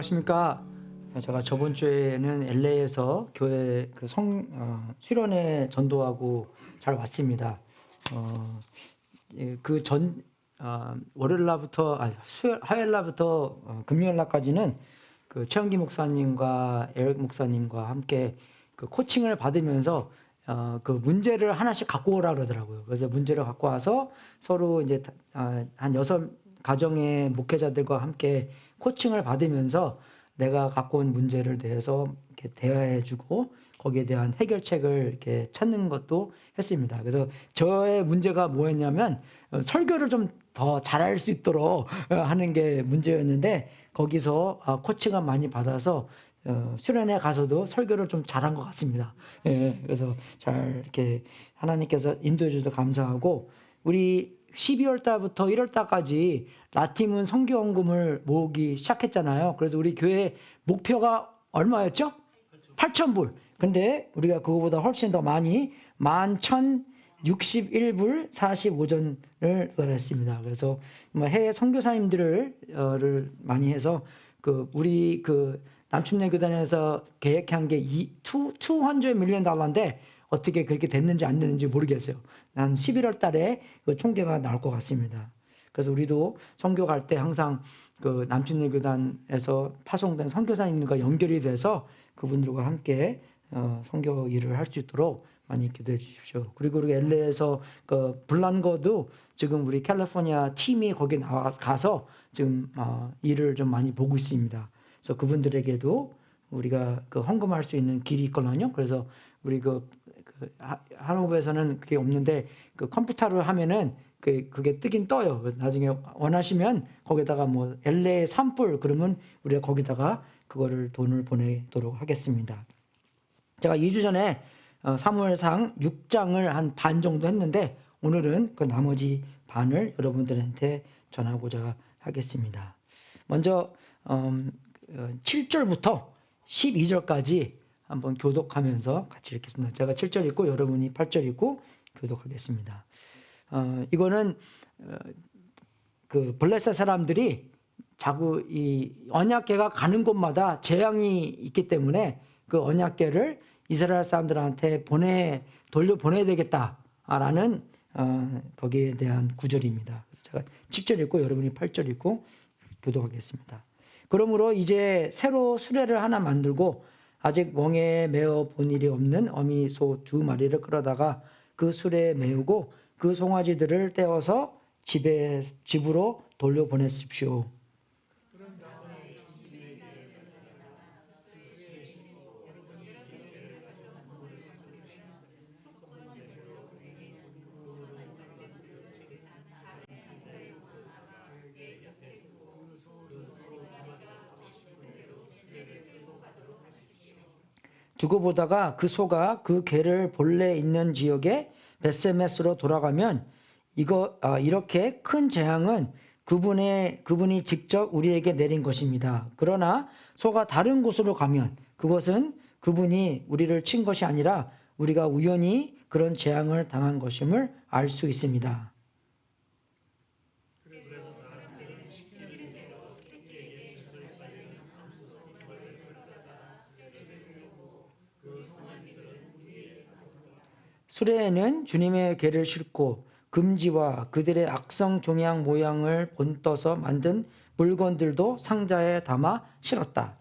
안녕하십니까. 제가 저번 주에는 LA에서 교회 수련회 전도하고 잘 왔습니다. 월요일 날부터, 화요일 날부터 금요일 날까지는 그 최영기 목사님과 에릭 목사님과 함께 그 코칭을 받으면서 그 문제를 하나씩 갖고 오라 그러더라고요. 그래서 문제를 갖고 와서 서로 이제 한 6가정의 목회자들과 함께 코칭을 받으면서 내가 갖고 온 문제를 대해서 이렇게 대화해주고 거기에 대한 해결책을 이렇게 찾는 것도 했습니다. 그래서 저의 문제가 뭐였냐면 설교를 좀 더 잘할 수 있도록 하는 게 문제였는데 거기서 코칭을 많이 받아서 수련회 가서도 설교를 좀 잘한 것 같습니다. 예, 그래서 잘 이렇게 하나님께서 인도해 주셔서 감사하고 우리 12월 달부터 1월 달까지 라팀은 선교헌금을 모으기 시작했잖아요. 그래서 우리 교회 목표가 얼마였죠? 8,000불. 근데 우리가 그거보다 훨씬 더 많이 11,061불 45전을 도달했습니다. 그래서 해외 선교사님들을 많이 해서 우리 남침내 교단에서 계획한 게 $200 밀리언인데 어떻게 그렇게 됐는지 안 됐는지 모르겠어요. 한 11월 달에 그 총계가 나올 것 같습니다. 그래서 우리도 선교 갈 때 항상 그 남침내 교단에서 파송된 선교사님들과 연결이 돼서 그분들과 함께 선교 일을 할 수 있도록 많이 기도해 주십시오. 그리고 우리 LA에서 그 블란거도 지금 우리 캘리포니아 팀이 거기 가서 지금 일을 좀 많이 보고 있습니다. 그래서 그분들에게도 우리가 헌금할 수 있는 길이 있거든요. 그래서 우리 한국에서는 그게 없는데 컴퓨터로 하면은 그게 뜨긴 떠요. 나중에 원하시면 거기다가 LA 산불 그러면 우리가 거기다가 그거를 돈을 보내도록 하겠습니다. 제가 2주 전에 사무엘상 6장을 한 반 정도 했는데 오늘은 그 나머지 반을 여러분들한테 전하고자 하겠습니다. 먼저 7절부터 12절까지 한번 교독하면서 같이 읽겠습니다. 제가 7절 읽고 여러분이 8절 읽고 교독하겠습니다. 이거는 그 블레셋 사람들이 자꾸 이 언약궤가 가는 곳마다 재앙이 있기 때문에 그 언약궤를 이스라엘 사람들한테 돌려보내야 되겠다라는 거기에 대한 구절입니다. 제가 7절 읽고 여러분이 8절 읽고 교독하겠습니다. 그러므로 이제 새로 수레를 하나 만들고 아직 멍에 메어 본 일이 없는 어미소 2마리를 끌어다가 그 수레에 메우고 그 송아지들을 떼어서 집으로 돌려보내십시오. 두고 보다가 그 소가 그 개를 본래 있는 지역에 베세메스로 돌아가면 이렇게 큰 재앙은 그분이 직접 우리에게 내린 것입니다. 그러나 소가 다른 곳으로 가면 그것은 그분이 우리를 친 것이 아니라 우리가 우연히 그런 재앙을 당한 것임을 알 수 있습니다. 수레에는 주님의 궤를 싣고 금지와 그들의 악성 종양 모양을 본떠서 만든 물건들도 상자에 담아 실었다.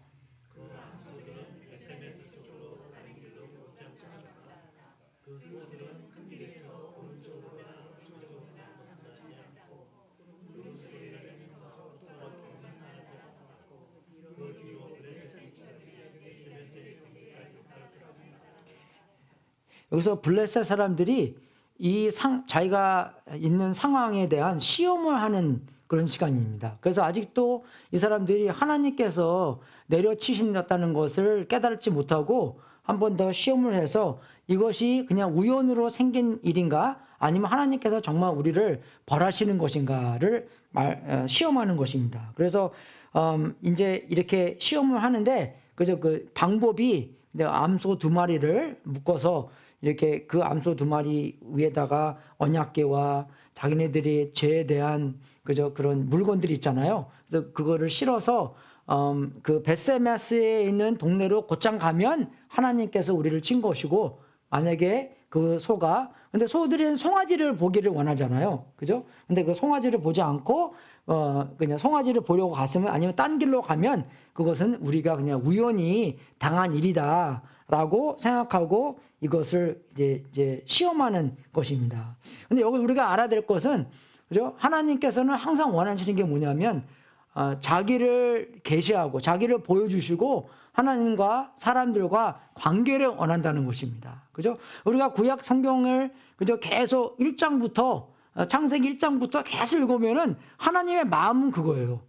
여기서 블레셋 사람들이 자기가 있는 상황에 대한 시험을 하는 그런 시간입니다. 그래서 아직도 이 사람들이 하나님께서 내려치신다는 것을 깨달지 못하고 한 번 더 시험을 해서 이것이 그냥 우연으로 생긴 일인가 아니면 하나님께서 정말 우리를 벌하시는 것인가를 시험하는 것입니다. 그래서 이제 이렇게 시험을 하는데 그저 그 방법이 암소 2마리를 묶어서 이렇게 그 암소 2마리 위에다가 언약궤와 자기네들이 죄에 대한 그런 물건들이 있잖아요. 그래서 그거를 실어서 그 벳세메스에 있는 동네로 곧장 가면 하나님께서 우리를 친 것이고, 만약에 그 소가, 근데 소들은 송아지를 보기를 원하잖아요. 그죠? 근데 그 송아지를 보지 않고 그냥 송아지를 보려고 갔으면, 아니면 딴 길로 가면 그것은 우리가 그냥 우연히 당한 일이다라고 생각하고 이것을 이제 시험하는 것입니다. 근데 여기 우리가 알아야 될 것은, 그죠? 하나님께서는 항상 원하시는 게 뭐냐면 자기를 계시하고 자기를 보여주시고 하나님과 사람들과 관계를 원한다는 것입니다. 그죠? 우리가 구약 성경을 그죠? 계속 1장부터 창세기 1장부터 계속 읽으면은 하나님의 마음은 그거예요.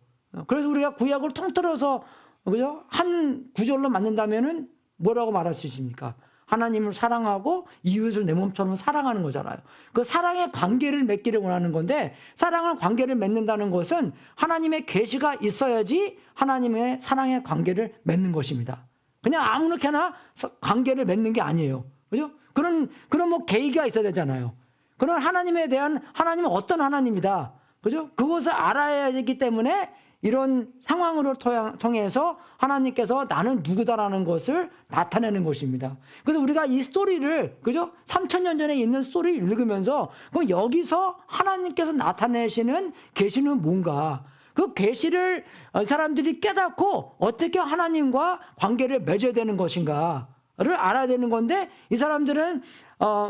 그래서 우리가 구약을 통틀어서 그죠? 한 구절로 만든다면은 뭐라고 말할 수 있습니까? 하나님을 사랑하고 이웃을 내 몸처럼 사랑하는 거잖아요. 그 사랑의 관계를 맺기를 원하는 건데, 사랑의 관계를 맺는다는 것은 하나님의 계시가 있어야지 하나님의 사랑의 관계를 맺는 것입니다. 그냥 아무렇게나 관계를 맺는 게 아니에요. 그죠? 그런 뭐 계기가 있어야 되잖아요. 그런 하나님에 대한, 하나님은 어떤 하나님이다. 그죠? 그것을 알아야 되기 때문에 이런 상황으로 통해서 하나님께서 나는 누구다라는 것을 나타내는 것입니다. 그래서 우리가 이 스토리를, 그죠? 3000년 전에 있는 스토리를 읽으면서 그럼 여기서 하나님께서 나타내시는 계시는 뭔가, 그 계시를 사람들이 깨닫고 어떻게 하나님과 관계를 맺어야 되는 것인가를 알아야 되는 건데, 이 사람들은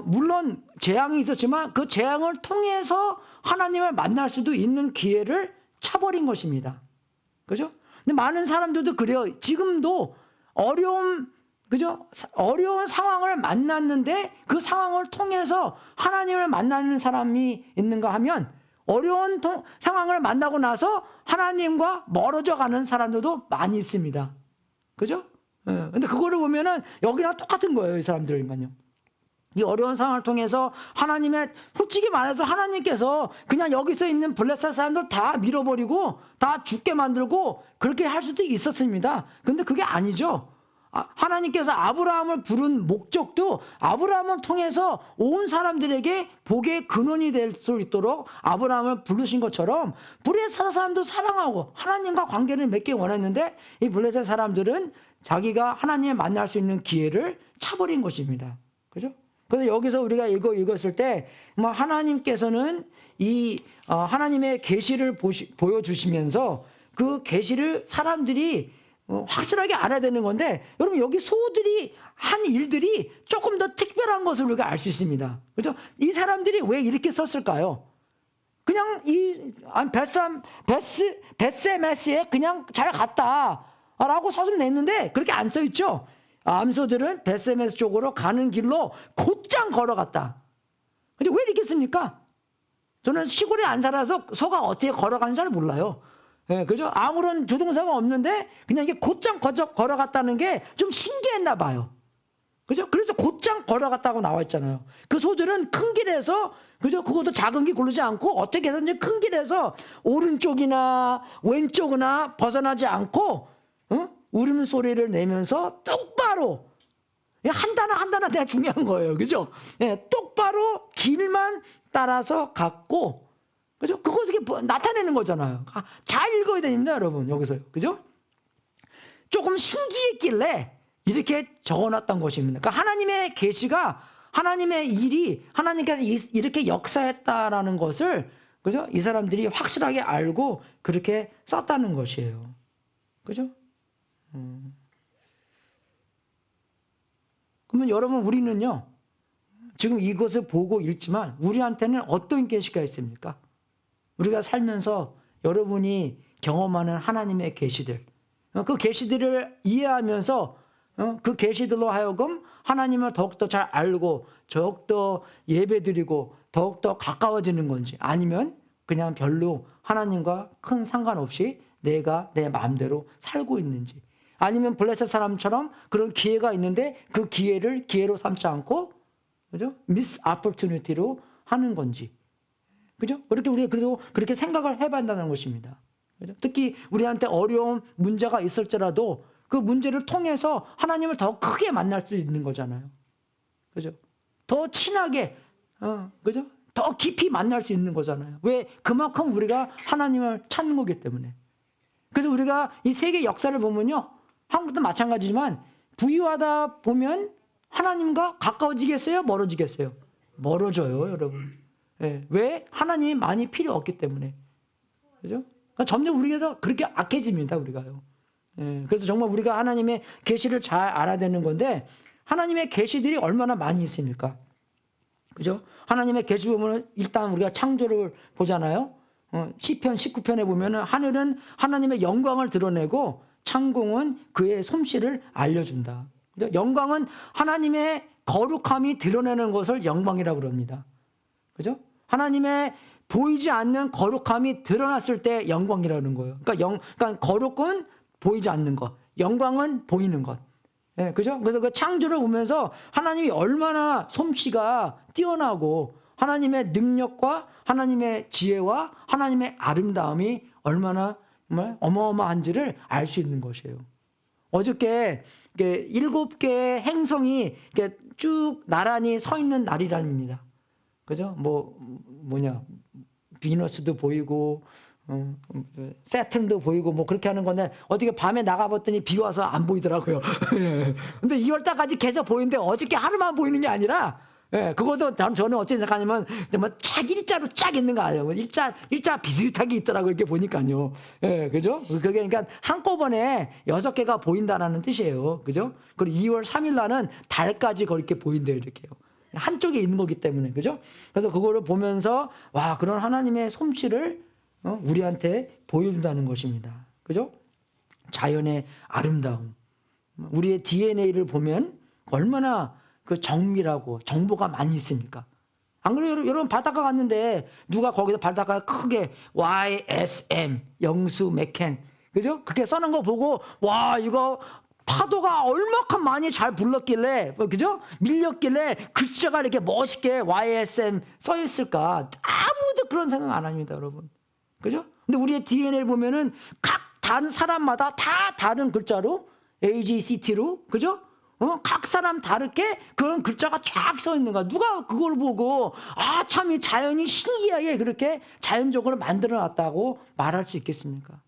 물론 재앙이 있었지만 그 재앙을 통해서 하나님을 만날 수도 있는 기회를 차버린 것입니다. 그죠? 근데 많은 사람들도 그래요. 지금도 그죠? 어려운 상황을 만났는데 그 상황을 통해서 하나님을 만나는 사람이 있는가 하면, 어려운 상황을 만나고 나서 하나님과 멀어져 가는 사람들도 많이 있습니다. 그죠? 근데 그거를 보면은 여기랑 똑같은 거예요, 이 사람들만요. 이 어려운 상황을 통해서 솔직히 말해서 하나님께서 그냥 여기서 있는 블레셋 사람들 다 밀어버리고 다 죽게 만들고 그렇게 할 수도 있었습니다. 근데 그게 아니죠. 하나님께서 아브라함을 부른 목적도 아브라함을 통해서 온 사람들에게 복의 근원이 될 수 있도록 아브라함을 부르신 것처럼 블레셋 사람도 사랑하고 하나님과 관계를 맺기 원했는데, 이 블레셋 사람들은 자기가 하나님을 만날 수 있는 기회를 차버린 것입니다. 그죠? 그래서 여기서 우리가 읽었을 때 하나님께서는 이 하나님의 계시를 보여주시면서 그 계시를 사람들이 확실하게 알아야 되는 건데, 여러분 여기 소들이 한 일들이 조금 더 특별한 것을 우리가 알 수 있습니다. 그렇죠? 이 사람들이 왜 이렇게 썼을까요? 그냥 벳세메스에 그냥 잘 갔다라고 서슴 냈는데 그렇게 안 써있죠. 암소들은 벳세메스 쪽으로 가는 길로 곧장 걸어갔다. 근데 왜 이렇게 씁니까? 저는 시골에 안 살아서 소가 어떻게 걸어가는지 잘 몰라요. 그죠? 아무런 조동사가 없는데 그냥 이게 곧장 걸어갔다는 게 좀 신기했나 봐요. 그죠? 그래서 곧장 걸어갔다고 나와 있잖아요. 그 소들은 큰 길에서, 그죠? 그것도 작은 길 고르지 않고 어떻게 해서든지 큰 길에서 오른쪽이나 왼쪽이나 벗어나지 않고 울음소리를 내면서 똑바로, 한 단어 한 단어 되게 중요한 거예요. 그죠? 똑바로 길만 따라서 갔고, 그죠? 그것을 나타내는 거잖아요. 잘 읽어야 됩니다, 여러분. 여기서. 그죠? 조금 신기했길래 이렇게 적어놨던 것입니다. 그러니까 하나님의 계시가, 하나님의 일이, 하나님께서 이렇게 역사했다라는 것을, 그죠? 이 사람들이 확실하게 알고 그렇게 썼다는 것이에요. 그죠? 그러면 여러분, 우리는요, 지금 이것을 보고 읽지만 우리한테는 어떤 계시가 있습니까? 우리가 살면서 여러분이 경험하는 하나님의 계시들, 그 계시들을 이해하면서 그 계시들로 하여금 하나님을 더욱더 잘 알고 더욱더 예배드리고 더욱더 가까워지는 건지, 아니면 그냥 별로 하나님과 큰 상관없이 내가 내 마음대로 살고 있는지, 아니면 블레셋 사람처럼 그런 기회가 있는데 그 기회를 기회로 삼지 않고, 그죠? 미스 아포튜니티로 하는 건지, 그죠? 그렇게 우리가 그래도 그렇게 생각을 해봐야 한다는 것입니다. 그죠? 특히 우리한테 어려운 문제가 있을지라도 그 문제를 통해서 하나님을 더 크게 만날 수 있는 거잖아요. 그죠? 더 친하게, 그죠? 더 깊이 만날 수 있는 거잖아요. 왜? 그만큼 우리가 하나님을 찾는 거기 때문에. 그래서 우리가 이 세계 역사를 보면요, 한국도 마찬가지지만 부유하다 보면 하나님과 가까워지겠어요? 멀어지겠어요? 멀어져요, 여러분. 예, 왜? 하나님이 많이 필요 없기 때문에. 그죠? 그러니까 점점 우리가 그렇게 악해집니다, 우리가요. 예, 그래서 정말 우리가 하나님의 계시를 잘 알아야 되는 건데, 하나님의 계시들이 얼마나 많이 있습니까? 그죠? 하나님의 계시 보면 일단 우리가 창조를 보잖아요. 시편 19편에 보면은 하늘은 하나님의 영광을 드러내고 창공은 그의 솜씨를 알려준다. 영광은 하나님의 거룩함이 드러내는 것을 영광이라고 그럽니다. 그죠? 하나님의 보이지 않는 거룩함이 드러났을 때 영광이라는 거예요. 그러니까 거룩은 보이지 않는 것, 영광은 보이는 것. 예, 그죠? 그래서 그 창조를 보면서 하나님이 얼마나 솜씨가 뛰어나고 하나님의 능력과 하나님의 지혜와 하나님의 아름다움이 얼마나 정말 어마어마한지를 알 수 있는 것이에요. 어저께 7개의 행성이 이렇게 쭉 나란히 서 있는 날이랍니다. 그죠? 비너스도 보이고, 세턴도 보이고, 뭐 그렇게 하는 건데, 어떻게 밤에 나가봤더니 비 와서 안 보이더라고요. 예. 근데 2월달까지 계속 보이는데, 어저께 하루만 보이는 게 아니라, 예, 그것도 저는 어떻게 생각하냐면, 쫙 일자로 쫙 있는 거 아니에요. 일자 비슷하게 있더라고요. 이렇게 보니까요. 예, 그죠? 그게 그러니까 한꺼번에 6개가 보인다라는 뜻이에요. 그죠? 그리고 2월 3일 날은 달까지 그렇게 보인대요. 이렇게요. 한쪽에 있는 거기 때문에. 그죠? 그래서 그거를 보면서, 와, 그런 하나님의 솜씨를 우리한테 보여준다는 것입니다. 그죠? 자연의 아름다움. 우리의 DNA를 보면 얼마나 그 정밀하고 정보가 많이 있습니까? 안 그래요? 여러분 바닷가 갔는데 누가 거기서 바닷가에 크게 YSM 영수 맥켄 그죠? 그렇게 써놓은 거 보고 와 이거 파도가 얼마큼 많이 잘 불렀길래 그죠? 밀렸길래 글자가 이렇게 멋있게 YSM 써 있을까? 아무도 그런 생각 안 합니다, 여러분. 그죠? 근데 우리의 DNA를 보면은 각 다른 사람마다 다 다른 글자로 AGCT로 그죠? 각 사람 다르게 그런 글자가 쫙 써 있는 거야. 누가 그걸 보고 아, 참 이 자연이 신기하게 그렇게 자연적으로 만들어 놨다고 말할 수 있겠습니까?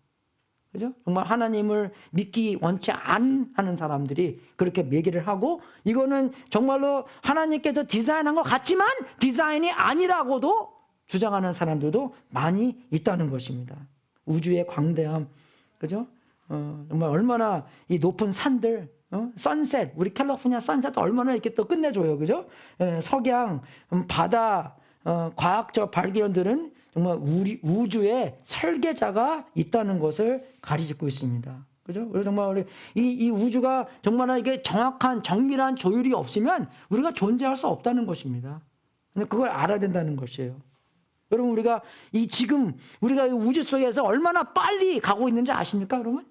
그죠? 정말 하나님을 믿기 원치 안 하는 사람들이 그렇게 얘기를 하고 이거는 정말로 하나님께서 디자인한 것 같지만 디자인이 아니라고도 주장하는 사람들도 많이 있다는 것입니다. 우주의 광대함, 그죠? 정말 얼마나 이 높은 산들, 선셋, 우리 캘리포니아 선셋도 얼마나 이렇게 또 끝내줘요, 그죠? 석양, 바다, 과학적 발견들은 정말 우주의 설계자가 있다는 것을 가리키고 있습니다. 그죠? 그래서 정말 우리 이 우주가 정말 이게 정확한 정밀한 조율이 없으면 우리가 존재할 수 없다는 것입니다. 그걸 알아야 된다는 것이에요. 여러분 우리가 지금 우리가 이 우주 속에서 얼마나 빨리 가고 있는지 아십니까, 여러분?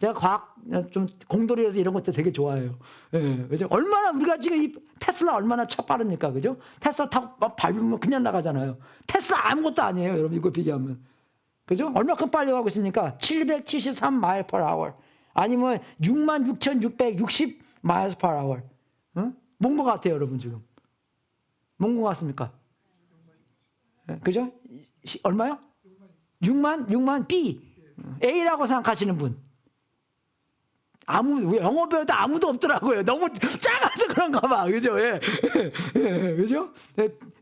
제가 과학 좀 공돌이에서 이런 것도 되게 좋아해요. 예, 그죠? 얼마나 우리가 지금 이 테슬라 얼마나 차 빠릅니까, 그죠? 테슬라 타고 막 밟으면 그냥 나가잖아요. 테슬라 아무것도 아니에요, 여러분 이거 비교하면, 그죠? 얼마큼 빨리 가고 있습니까? 773 마일 per hour 아니면 66,660 miles per hour. 뭔 것 같아요, 여러분 지금? 뭔 것 같습니까? 그죠? 얼마요? 6만 B. A라고 생각하시는 분. 영어 배울 때 아무도 없더라고요. 너무 작아서 그런가 봐. 그죠? 예. 그죠?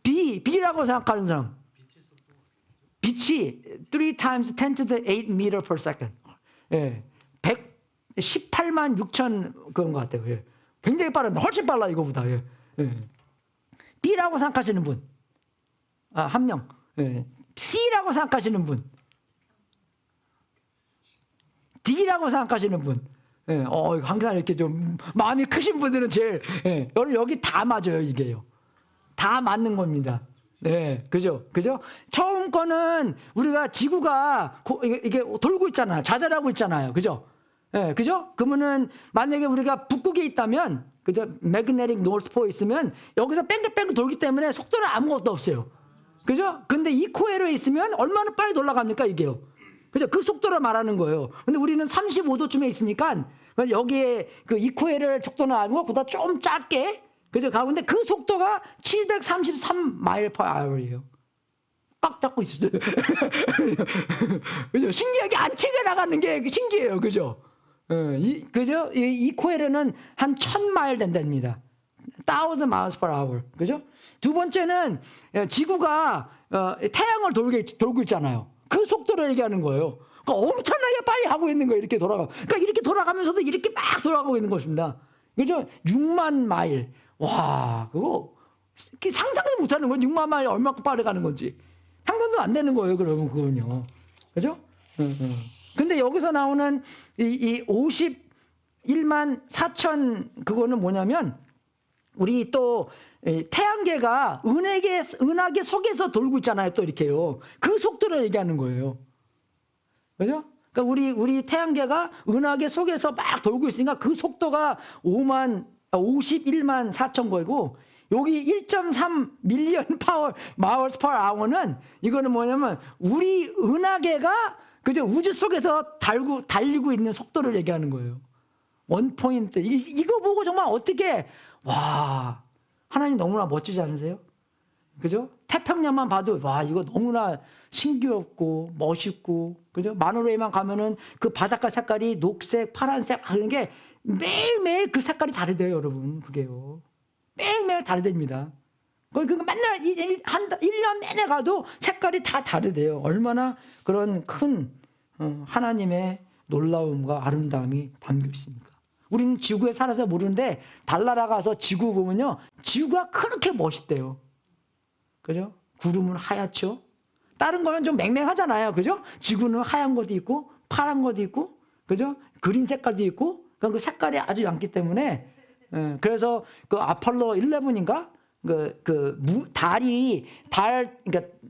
B라고 생각하는 사람. 빛이 3 times 10 to the 8 meter per second. 예. 118만 6천 그런 것 같아요. 예. 굉장히 빠릅니다. 훨씬 빨라 이거보다. 예. 예. B라고 생각하시는 분. 한 명. 예. C라고 생각하시는 분. D라고 생각하시는 분. 예. 항상 이렇게 좀 마음이 크신 분들은 제일, 예. 여기 다 맞아요, 이게요. 다 맞는 겁니다. 네, 그죠? 그죠? 처음 거는 우리가 지구가 이게 돌고 있잖아요. 자전하고 있잖아요. 그죠? 예, 그죠? 그러면은 만약에 우리가 북극에 있다면, 그죠? 매그네틱 노스포에 있으면 여기서 뺑글뺑글 돌기 때문에 속도는 아무것도 없어요. 그죠? 근데 이코에르에 있으면 얼마나 빨리 올라갑니까, 이게요? 그죠? 그 속도를 말하는 거예요. 근데 우리는 35도쯤에 있으니까 여기에 그 이코에르 속도는 아니고 보다 좀 작게, 그죠? 가는데 그 속도가 733 마일 per hour이에요. 꽉 잡고 있었어요. 그죠? 신기하게 안 튕겨나가는 게 신기해요. 그죠? 그죠? 이 코엘은 한 1000마일 된답니다. 1000 miles per hour. 그죠? 두 번째는 지구가 태양을 돌고 있잖아요. 그 속도를 얘기하는 거예요. 그러니까 엄청나게 빨리 하고 있는 거예요. 이렇게 돌아가. 그러니까 이렇게 돌아가면서도 이렇게 막 돌아가고 있는 것입니다. 그죠? 6만 마일. 와, 그거 상상도 못하는 거예요. 6만 마일 얼마큼 빠르게 가는 건지. 상상도 안 되는 거예요. 그러면 그거는요. 그죠? 근데 여기서 나오는 이 51만 4천 그거는 뭐냐면 우리 또 태양계가 은하계 속에서 돌고 있잖아요. 또 이렇게요. 그 속도를 얘기하는 거예요. 그죠? 그러니까 우리 태양계가 은하계 속에서 막 돌고 있으니까 그 속도가 51만 4천 거이고 여기 1.3 밀리언 마일스 퍼 아워는 이거는 뭐냐면 우리 은하계가 그죠? 우주 속에서 달리고 있는 속도를 얘기하는 거예요. 원 포인트. 이거 보고 정말 어떻게 와, 하나님 너무나 멋지지 않으세요? 그죠? 태평양만 봐도 와, 이거 너무나 신기롭고 멋있고, 그죠? 마노레이만 가면은 그 바닷가 색깔이 녹색, 파란색 하는 게 매일매일 그 색깔이 다르대요, 여러분. 그게요. 매일매일 다르답니다. 그러니까 맨날 1년 내내 가도 색깔이 다 다르대요. 얼마나 그런 큰 하나님의 놀라움과 아름다움이 담겨 있습니까? 우리는 지구에 살아서 모르는데 달나라 가서 지구 보면요. 지구가 그렇게 멋있대요. 그죠? 구름은 하얗죠? 다른 거는 좀 맹맹하잖아요. 그죠? 지구는 하얀 것도 있고 파란 것도 있고 그죠? 그린 색깔도 있고 그 색깔이 아주 얇기 때문에 그래서 그 아폴로 11인가? 그러니까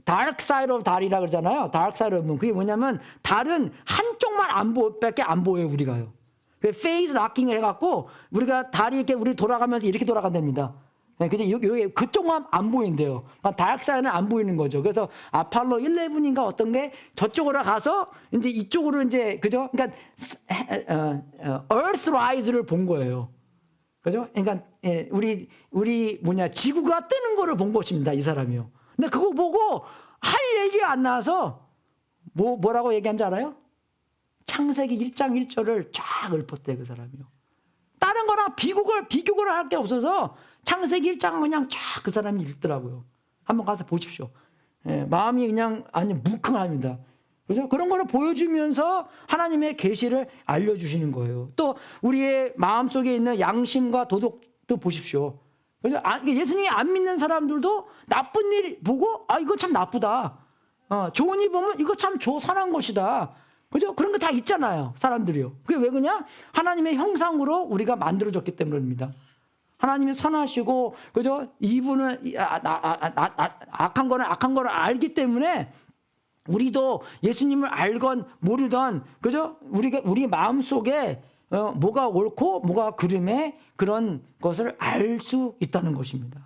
다크 사이드 오브 달이라 그러잖아요. 다크 사이드 오브 문. 그게 뭐냐면 달은 한쪽만 밖에 안 보여요, 우리가요. 페이즈 락킹을 해갖고 우리가 달이 이렇게 우리 돌아가면서 이렇게 돌아간답니다. 그죠? 여기 그쪽만 안 보인대요. 다크 사이드는 안 보이는 거죠. 그래서 아폴로 11인가 어떤 게 저쪽으로 가서 이제 이쪽으로 이제 그죠? 그러니까 Earth Rise를 본 거예요. 그죠? 그러니까 우리 지구가 뜨는 거를 본 것입니다. 이 사람이요. 근데 그거 보고 할 얘기가 안 나와서 뭐라고 얘기한 줄 알아요? 창세기 1장 1절을 쫙 읊었대 그 사람이요. 다른 거랑 비교를 할 게 없어서 창세기 1장 그냥 쫙 그 사람이 읽더라고요. 한번 가서 보십시오. 마음이 그냥 아니 뭉클합니다. 그죠? 그런 거를 보여주면서 하나님의 계시를 알려주시는 거예요. 또 우리의 마음속에 있는 양심과 도덕도 보십시오. 그죠? 예수님이 안 믿는 사람들도 나쁜 일 보고 이거 참 나쁘다. 좋은 일 보면 이거 참 선한 것이다. 그죠? 그런 거 다 있잖아요. 사람들이요. 그게 왜 그냥 하나님의 형상으로 우리가 만들어졌기 때문입니다. 하나님이 선하시고 그죠? 이분은 악한 거를 알기 때문에 우리도 예수님을 알건 모르던 그죠? 우리 마음속에 뭐가 옳고 뭐가 그름에 그런 것을 알 수 있다는 것입니다.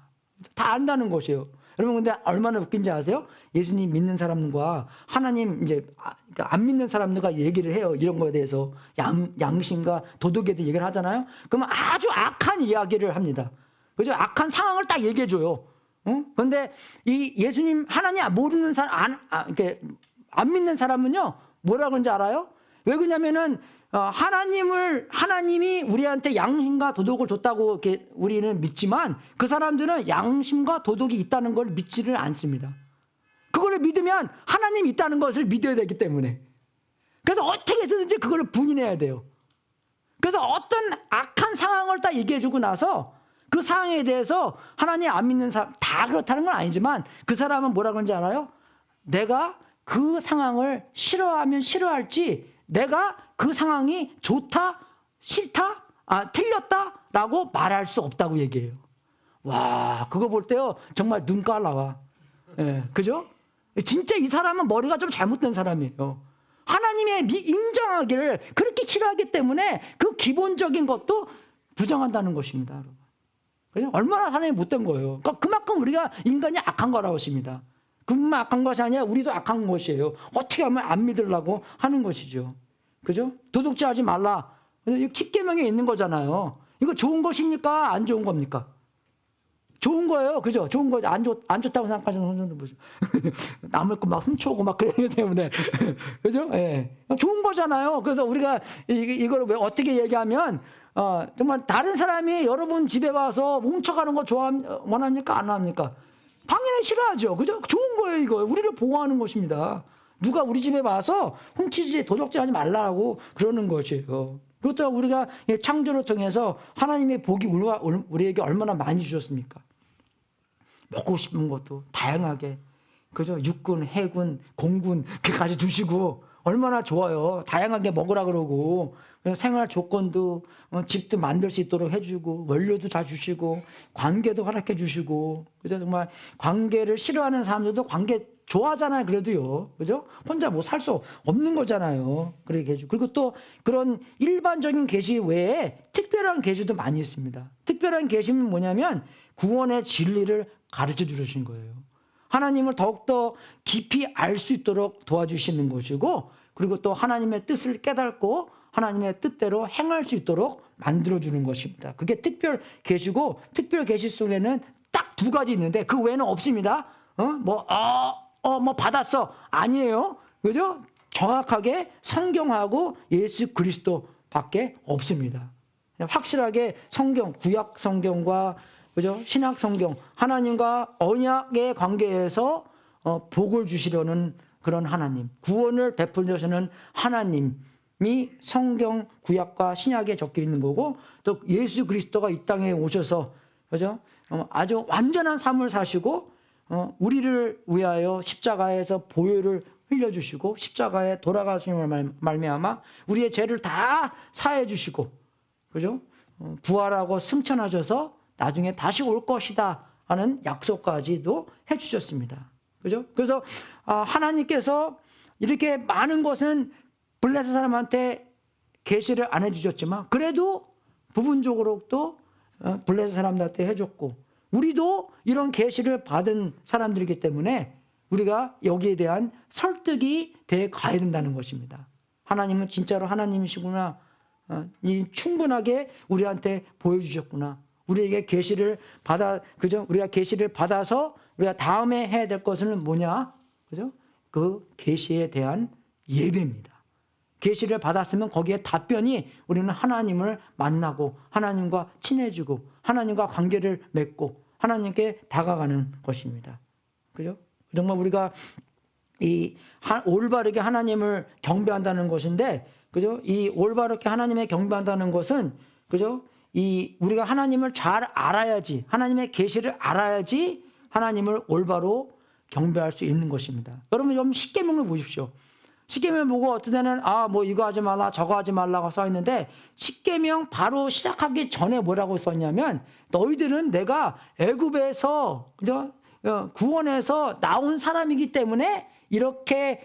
다 안다는 것이에요. 여러분 근데 얼마나 웃긴지 아세요? 예수님 믿는 사람과 하나님 이제 안 믿는 사람들과 얘기를 해요. 이런 거에 대해서 양심과 도덕에 대해 얘기를 하잖아요. 그러면 아주 악한 이야기를 합니다. 그죠? 악한 상황을 딱 얘기해 줘요. 그런데 이 예수님 하나님 모르는 사람 이렇게 안 믿는 사람은요 뭐라 그런지 알아요? 왜 그러냐면은 하나님이 우리한테 양심과 도덕을 줬다고 이렇게 우리는 믿지만 그 사람들은 양심과 도덕이 있다는 걸 믿지를 않습니다. 그걸 믿으면 하나님이 있다는 것을 믿어야 되기 때문에 그래서 어떻게 해서든지 그걸 부인해야 돼요. 그래서 어떤 악한 상황을 딱 얘기해주고 나서 그 상황에 대해서 하나님 안 믿는 사람 다 그렇다는 건 아니지만 그 사람은 뭐라 그런지 알아요? 내가 그 상황을 싫어하면 싫어할지 내가 그 상황이 좋다, 싫다, 틀렸다라고 말할 수 없다고 얘기해요. 와, 그거 볼 때요 정말 눈깔 나와. 그죠? 진짜 이 사람은 머리가 좀 잘못된 사람이에요. 하나님의 인정하기를 그렇게 싫어하기 때문에 그 기본적인 것도 부정한다는 것입니다, 여러분. 그죠? 얼마나 사람이 못된 거예요. 그러니까 그만큼 우리가 인간이 악한 거라고 하십니다. 그뿐만 악한 것이 아니라 우리도 악한 것이에요. 어떻게 하면 안 믿으려고 하는 것이죠. 그죠? 도둑질하지 말라. 십계명에 있는 거잖아요. 이거 좋은 것입니까? 안 좋은 겁니까? 좋은 거예요. 그죠? 좋은 거죠. 안 좋다고 생각하시는 분들도 보죠. 남을 거 막 훔쳐오고 막 그러기 때문에. 그죠? 예. 좋은 거잖아요. 그래서 우리가 이걸 왜 어떻게 얘기하면, 정말 다른 사람이 여러분 집에 와서 훔쳐가는 거 원합니까? 안 합니까? 당연히 싫어하죠. 그죠? 좋은 거예요, 이거. 우리를 보호하는 것입니다. 누가 우리 집에 와서 훔치지, 도적질 하지 말라고 그러는 것이에요. 그것도 우리가 창조를 통해서 하나님의 복이 우리에게 얼마나 많이 주셨습니까? 먹고 싶은 것도 다양하게, 그죠? 육군, 해군, 공군, 그까지 주시고, 얼마나 좋아요. 다양하게 먹으라 그러고, 생활 조건도, 집도 만들 수 있도록 해주고, 원료도 다 주시고, 관계도 허락해 주시고, 그죠? 정말 관계를 싫어하는 사람들도 관계 좋아하잖아요. 그래도요. 그죠? 혼자 뭐 살 수 없는 거잖아요. 그렇게 해주고. 그리고 또 그런 일반적인 계시 외에 특별한 계시도 많이 있습니다. 특별한 계시는 뭐냐면 구원의 진리를 가르쳐 주시는 거예요. 하나님을 더욱더 깊이 알 수 있도록 도와주시는 것이고, 그리고 또 하나님의 뜻을 깨닫고 하나님의 뜻대로 행할 수 있도록 만들어주는 것입니다. 그게 특별 계시고, 특별 계시 속에는 딱 두 가지 있는데 그 외에는 없습니다. 뭐 받았어. 아니에요. 그죠? 정확하게 성경하고 예수 그리스도밖에 없습니다. 확실하게 성경, 구약 성경과 그죠? 신약 성경, 하나님과 언약의 관계에서 복을 주시려는 그런 하나님, 구원을 베풀려시는 하나님이 성경, 구약과 신약에 적혀 있는 거고, 또 예수 그리스도가 이 땅에 오셔서 그죠? 아주 완전한 삶을 사시고 우리를 위하여 십자가에서 보혈을 흘려주시고 십자가에 돌아가심을 말미암아 우리의 죄를 다 사해 주시고, 그죠? 부활하고 승천하셔서 나중에 다시 올 것이다 하는 약속까지도 해주셨습니다. 그죠? 그래서 하나님께서 이렇게 많은 것은 블레셋 사람한테 계시를 안 해주셨지만 그래도 부분적으로 또 블레셋 사람들한테 해줬고, 우리도 이런 계시를 받은 사람들이기 때문에 우리가 여기에 대한 설득이 돼 가야 된다는 것입니다. 하나님은 진짜로 하나님이시구나. 충분하게 우리한테 보여주셨구나. 우리에게 계시를 그죠? 우리가 계시를 받아서 우리가 다음에 해야 될 것은 뭐냐? 그죠? 그 계시에 대한 예배입니다. 계시를 받았으면 거기에 답변이 우리는 하나님을 만나고 하나님과 친해지고 하나님과 관계를 맺고 하나님께 다가가는 것입니다. 그죠? 정말 우리가 올바르게 하나님을 경배한다는 것인데, 그죠? 이 올바르게 하나님의 경배한다는 것은, 그죠? 우리가 하나님을 잘 알아야지, 하나님의 계시를 알아야지 하나님을 올바로 경배할 수 있는 것입니다. 여러분 좀 십계명을 보십시오. 십계명 보고 어떤 데는 뭐 이거 하지 말라 저거 하지 말라고 써 있는데, 십계명 바로 시작하기 전에 뭐라고 썼냐면, 너희들은 내가 애굽에서 그죠? 구원해서 나온 사람이기 때문에 이렇게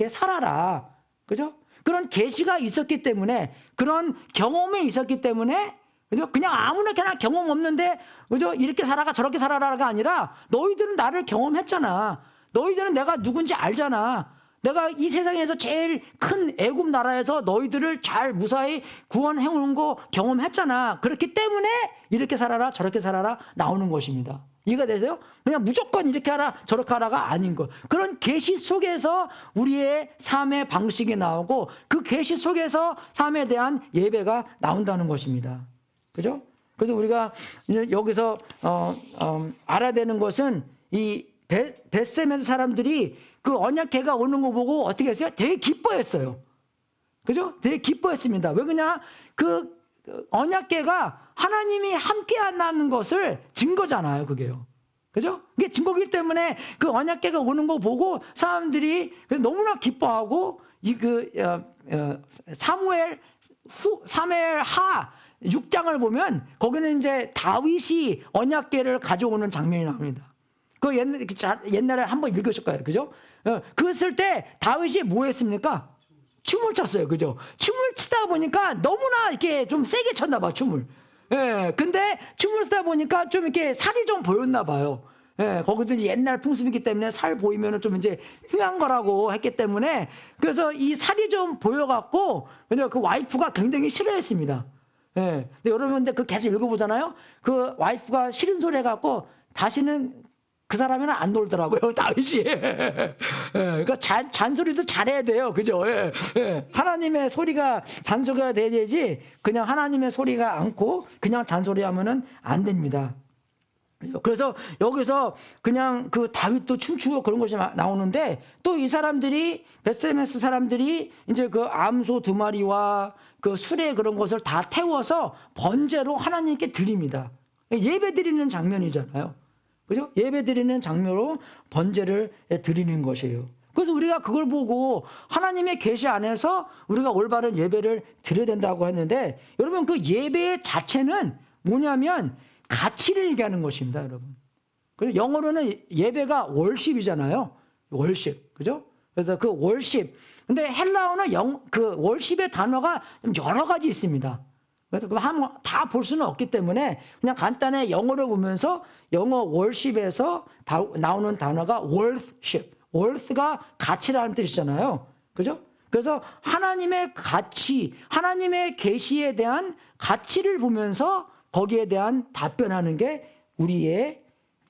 살아라. 그죠? 그런 계시가 있었기 때문에, 그런 경험이 있었기 때문에, 그죠? 그냥 아무렇게나 경험 없는데, 그죠? 이렇게 살아가 저렇게 살아라가 아니라, 너희들은 나를 경험했잖아. 너희들은 내가 누군지 알잖아. 내가 이 세상에서 제일 큰 애굽 나라에서 너희들을 잘 무사히 구원해오는 거 경험했잖아. 그렇기 때문에 이렇게 살아라 저렇게 살아라 나오는 것입니다. 이해가 되세요? 그냥 무조건 이렇게 하라 저렇게 하라가 아닌 것. 그런 계시 속에서 우리의 삶의 방식이 나오고, 그 계시 속에서 삶에 대한 예배가 나온다는 것입니다. 그죠? 그래서 우리가 여기서 알아야 되는 것은, 이 벳셈에서 사람들이 그 언약궤가 오는 거 보고 어떻게 했어요? 되게 기뻐했어요. 그죠? 되게 기뻐했습니다. 왜 그러냐? 그 언약궤가 하나님이 함께 한다는 것을 증거잖아요, 그게요. 그죠? 그게 증거이기 때문에 그 언약궤가 오는 거 보고 사람들이 너무나 기뻐하고, 사무엘 하 6장을 보면 거기는 이제 다윗이 언약궤를 가져오는 장면이 나옵니다. 그 옛날에 한번 읽으실 거예요. 그죠? 그랬을 때 다윗이 뭐 했습니까? 춤을 췄어요. 그죠? 춤을 추다 보니까 너무나 이렇게 좀 세게 췄나 봐, 춤을. 예. 근데 춤을 추다 보니까 좀 이렇게 살이 좀 보였나 봐요. 예. 거기도 옛날 풍습이기 때문에 살 보이면은 좀 이제 흉한 거라고 했기 때문에, 그래서 이 살이 좀 보여갖고, 그 와이프가 굉장히 싫어했습니다. 예. 근데 여러분, 그 계속 읽어보잖아요. 그 와이프가 싫은 소리 해갖고 다시는 그 사람이랑 안 놀더라고요, 다윗이. 예. 그러니까 잔소리도 잘해야 돼요. 그죠? 예. 예. 하나님의 소리가 잔소리가 돼야 되지, 그냥 하나님의 소리가 않고 그냥 잔소리하면은 안 됩니다. 그래서 여기서 그냥 그 다윗도 춤추고 그런 것이 나오는데, 또 이 사람들이, 베스메스 사람들이 이제 그 암소 2마리와 그 수레 그런 것을 다 태워서 번제로 하나님께 드립니다. 예배 드리는 장면이잖아요. 그죠? 예배 드리는 장면으로 번제를 드리는 것이에요. 그래서 우리가 그걸 보고 하나님의 계시 안에서 우리가 올바른 예배를 드려야 된다고 했는데, 여러분, 그 예배 자체는 뭐냐면 가치를 얘기하는 것입니다, 여러분. 그래서 영어로는 예배가 월십이잖아요. 월십. 그죠? 그래서 그 월십. 근데 헬라어는 그 월십의 단어가 좀 여러 가지 있습니다. 그래서 다 볼 수는 없기 때문에 그냥 간단히 영어로 보면서 영어 월십에서 나오는 단어가 worship. worth가 가치라는 뜻이잖아요. 그죠? 그래서 하나님의 가치, 하나님의 계시에 대한 가치를 보면서 거기에 대한 답변하는 게 우리의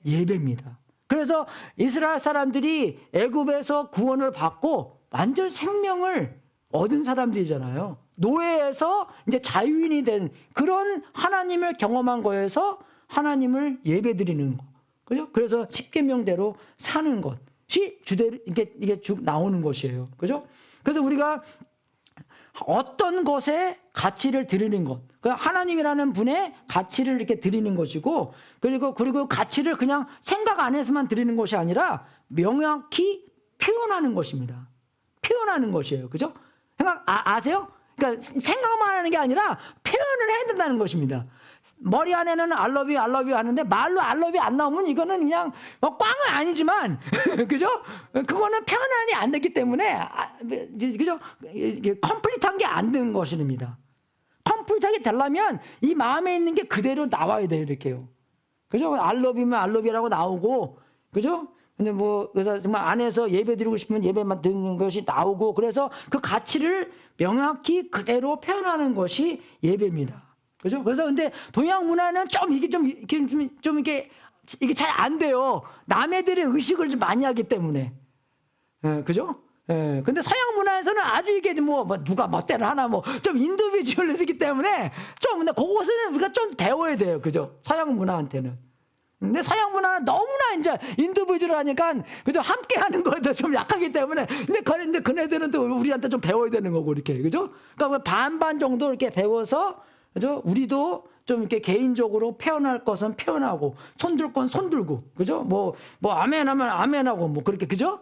예배입니다. 그래서 이스라엘 사람들이 애굽에서 구원을 받고 완전 생명을 얻은 사람들이잖아요. 노예에서 이제 자유인이 된 그런 하나님을 경험한 거에서 하나님을 예배드리는 거. 그죠? 그래서 십계명대로 사는 것이 주대로 이게 쭉 나오는 것이에요. 그죠? 그래서 우리가 어떤 것에 가치를 드리는 것, 하나님이라는 분의 가치를 이렇게 드리는 것이고, 그리고 가치를 그냥 생각 안에서만 드리는 것이 아니라 명확히 표현하는 것입니다. 표현하는 것이에요. 그죠? 아세요? 그러니까 생각만 하는 게 아니라 표현을 해야 된다는 것입니다. 머리 안에는 I love you 하는데 말로 I love you 안 나오면 이거는 그냥 꽝은 아니지만 그죠? 그거는 표현이 안 됐기 때문에 그죠? 컴플리트한 게 안 되는 것입니다. 컴플리트하게 되려면 이 마음에 있는 게 그대로 나와야 돼요, 이렇게요. 그죠? I love you면 I love you라고 나오고, 그죠? 근데 그래서 정말 안에서 예배 드리고 싶으면 예배만 드리는 것이 나오고, 그래서 그 가치를 명확히 그대로 표현하는 것이 예배입니다. 그죠? 그래서 근데 동양 문화는 이게 잘 안 돼요. 남애들의 의식을 좀 많이 하기 때문에. 그죠? 근데 서양 문화에서는 아주 이게 누가 멋대로 하나 좀 인디비주얼리스트이기 때문에 근데 그것은 우리가 좀 배워야 돼요. 그죠? 서양 문화한테는. 근데 서양 문화는 너무나 이제 인디비주얼 하니까 그죠? 함께 하는 거에도 좀 약하기 때문에. 근데 그네들은 또 우리한테 좀 배워야 되는 거고, 이렇게. 그죠? 그러니까 반반 정도 이렇게 배워서, 그죠? 우리도 좀 이렇게 개인적으로 표현할 것은 표현하고, 손들 건 손들고, 그죠? 아멘하면 아멘하고, 그렇게, 그죠?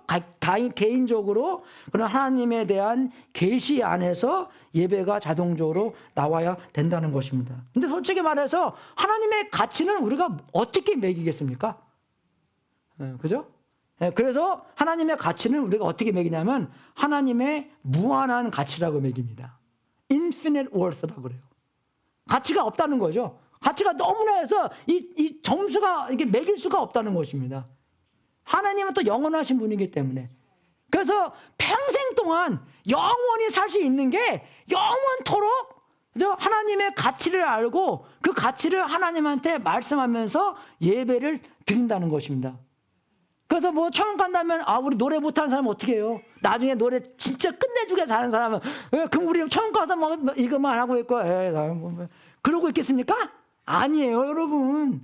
개인적으로 그런 하나님에 대한 계시 안에서 예배가 자동적으로 나와야 된다는 것입니다. 근데 솔직히 말해서 하나님의 가치는 우리가 어떻게 매기겠습니까? 그죠? 그래서 하나님의 가치는 우리가 어떻게 매기냐면 하나님의 무한한 가치라고 매깁니다. Infinite worth라고 그래요. 가치가 없다는 거죠. 가치가 너무나 해서 이 점수가 이게 매길 수가 없다는 것입니다. 하나님은 또 영원하신 분이기 때문에. 그래서 평생 동안 영원히 살 수 있는 게 영원토록, 그죠? 하나님의 가치를 알고 그 가치를 하나님한테 말씀하면서 예배를 드린다는 것입니다. 그래서 처음 간다면 우리 노래 못하는 사람은 어떻게 해요? 나중에 노래 진짜 끝내주게 사는 사람은 그럼 우리 처음 가서 이것만 하고 있고 그러고 있겠습니까? 아니에요, 여러분.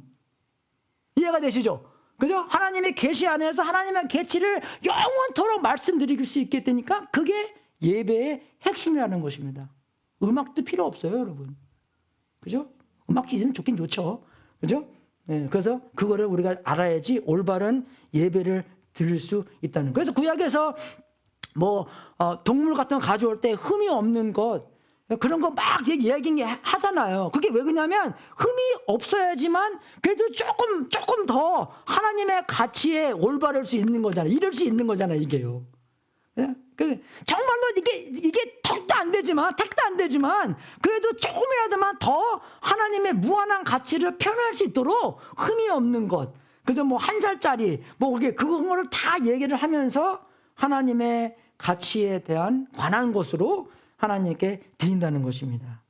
이해가 되시죠? 그죠? 하나님의 계시 안에서 하나님의 계시를 영원토록 말씀드릴 수 있게 되니까 그게 예배의 핵심이라는 것입니다. 음악도 필요 없어요, 여러분. 그죠? 음악도 있으면 좋긴 좋죠. 그죠? 그래서 그거를 우리가 알아야지 올바른 예배를 드릴 수 있다는. 그래서 구약에서 동물 같은 거 가져올 때 흠이 없는 것, 그런 거 막 얘기하잖아요. 그게 왜 그러냐면 흠이 없어야지만 그래도 조금 더 하나님의 가치에 올바를 수 있는 거잖아요. 이럴 수 있는 거잖아요, 이게요. 정말로 이게 택도 안 되지만 그래도 조금이라도만 더 하나님의 무한한 가치를 표현할 수 있도록 흠이 없는 것, 그죠? 1살짜리 그런 거를 다 얘기를 하면서 하나님의 가치에 대한 관한 것으로 하나님께 드린다는 것입니다.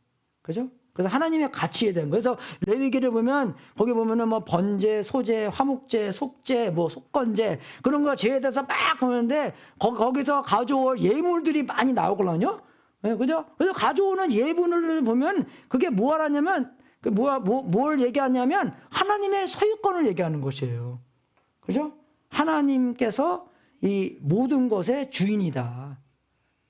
그죠? 그래서 하나님의 가치에 대한 거예요. 그래서 레위기를 보면 거기 보면은 뭐 번제, 소제, 화목제, 속제, 뭐 속건제 그런 거 제에 대해서 막 보는데 거기서 가져올 예물들이 많이 나오거든요. 네, 그죠? 그래서 가져오는 예물을 보면 그게 뭐 하냐면 뭘 얘기하냐면 하나님의 소유권을 얘기하는 것이에요. 그죠? 하나님께서 이 모든 것의 주인이다.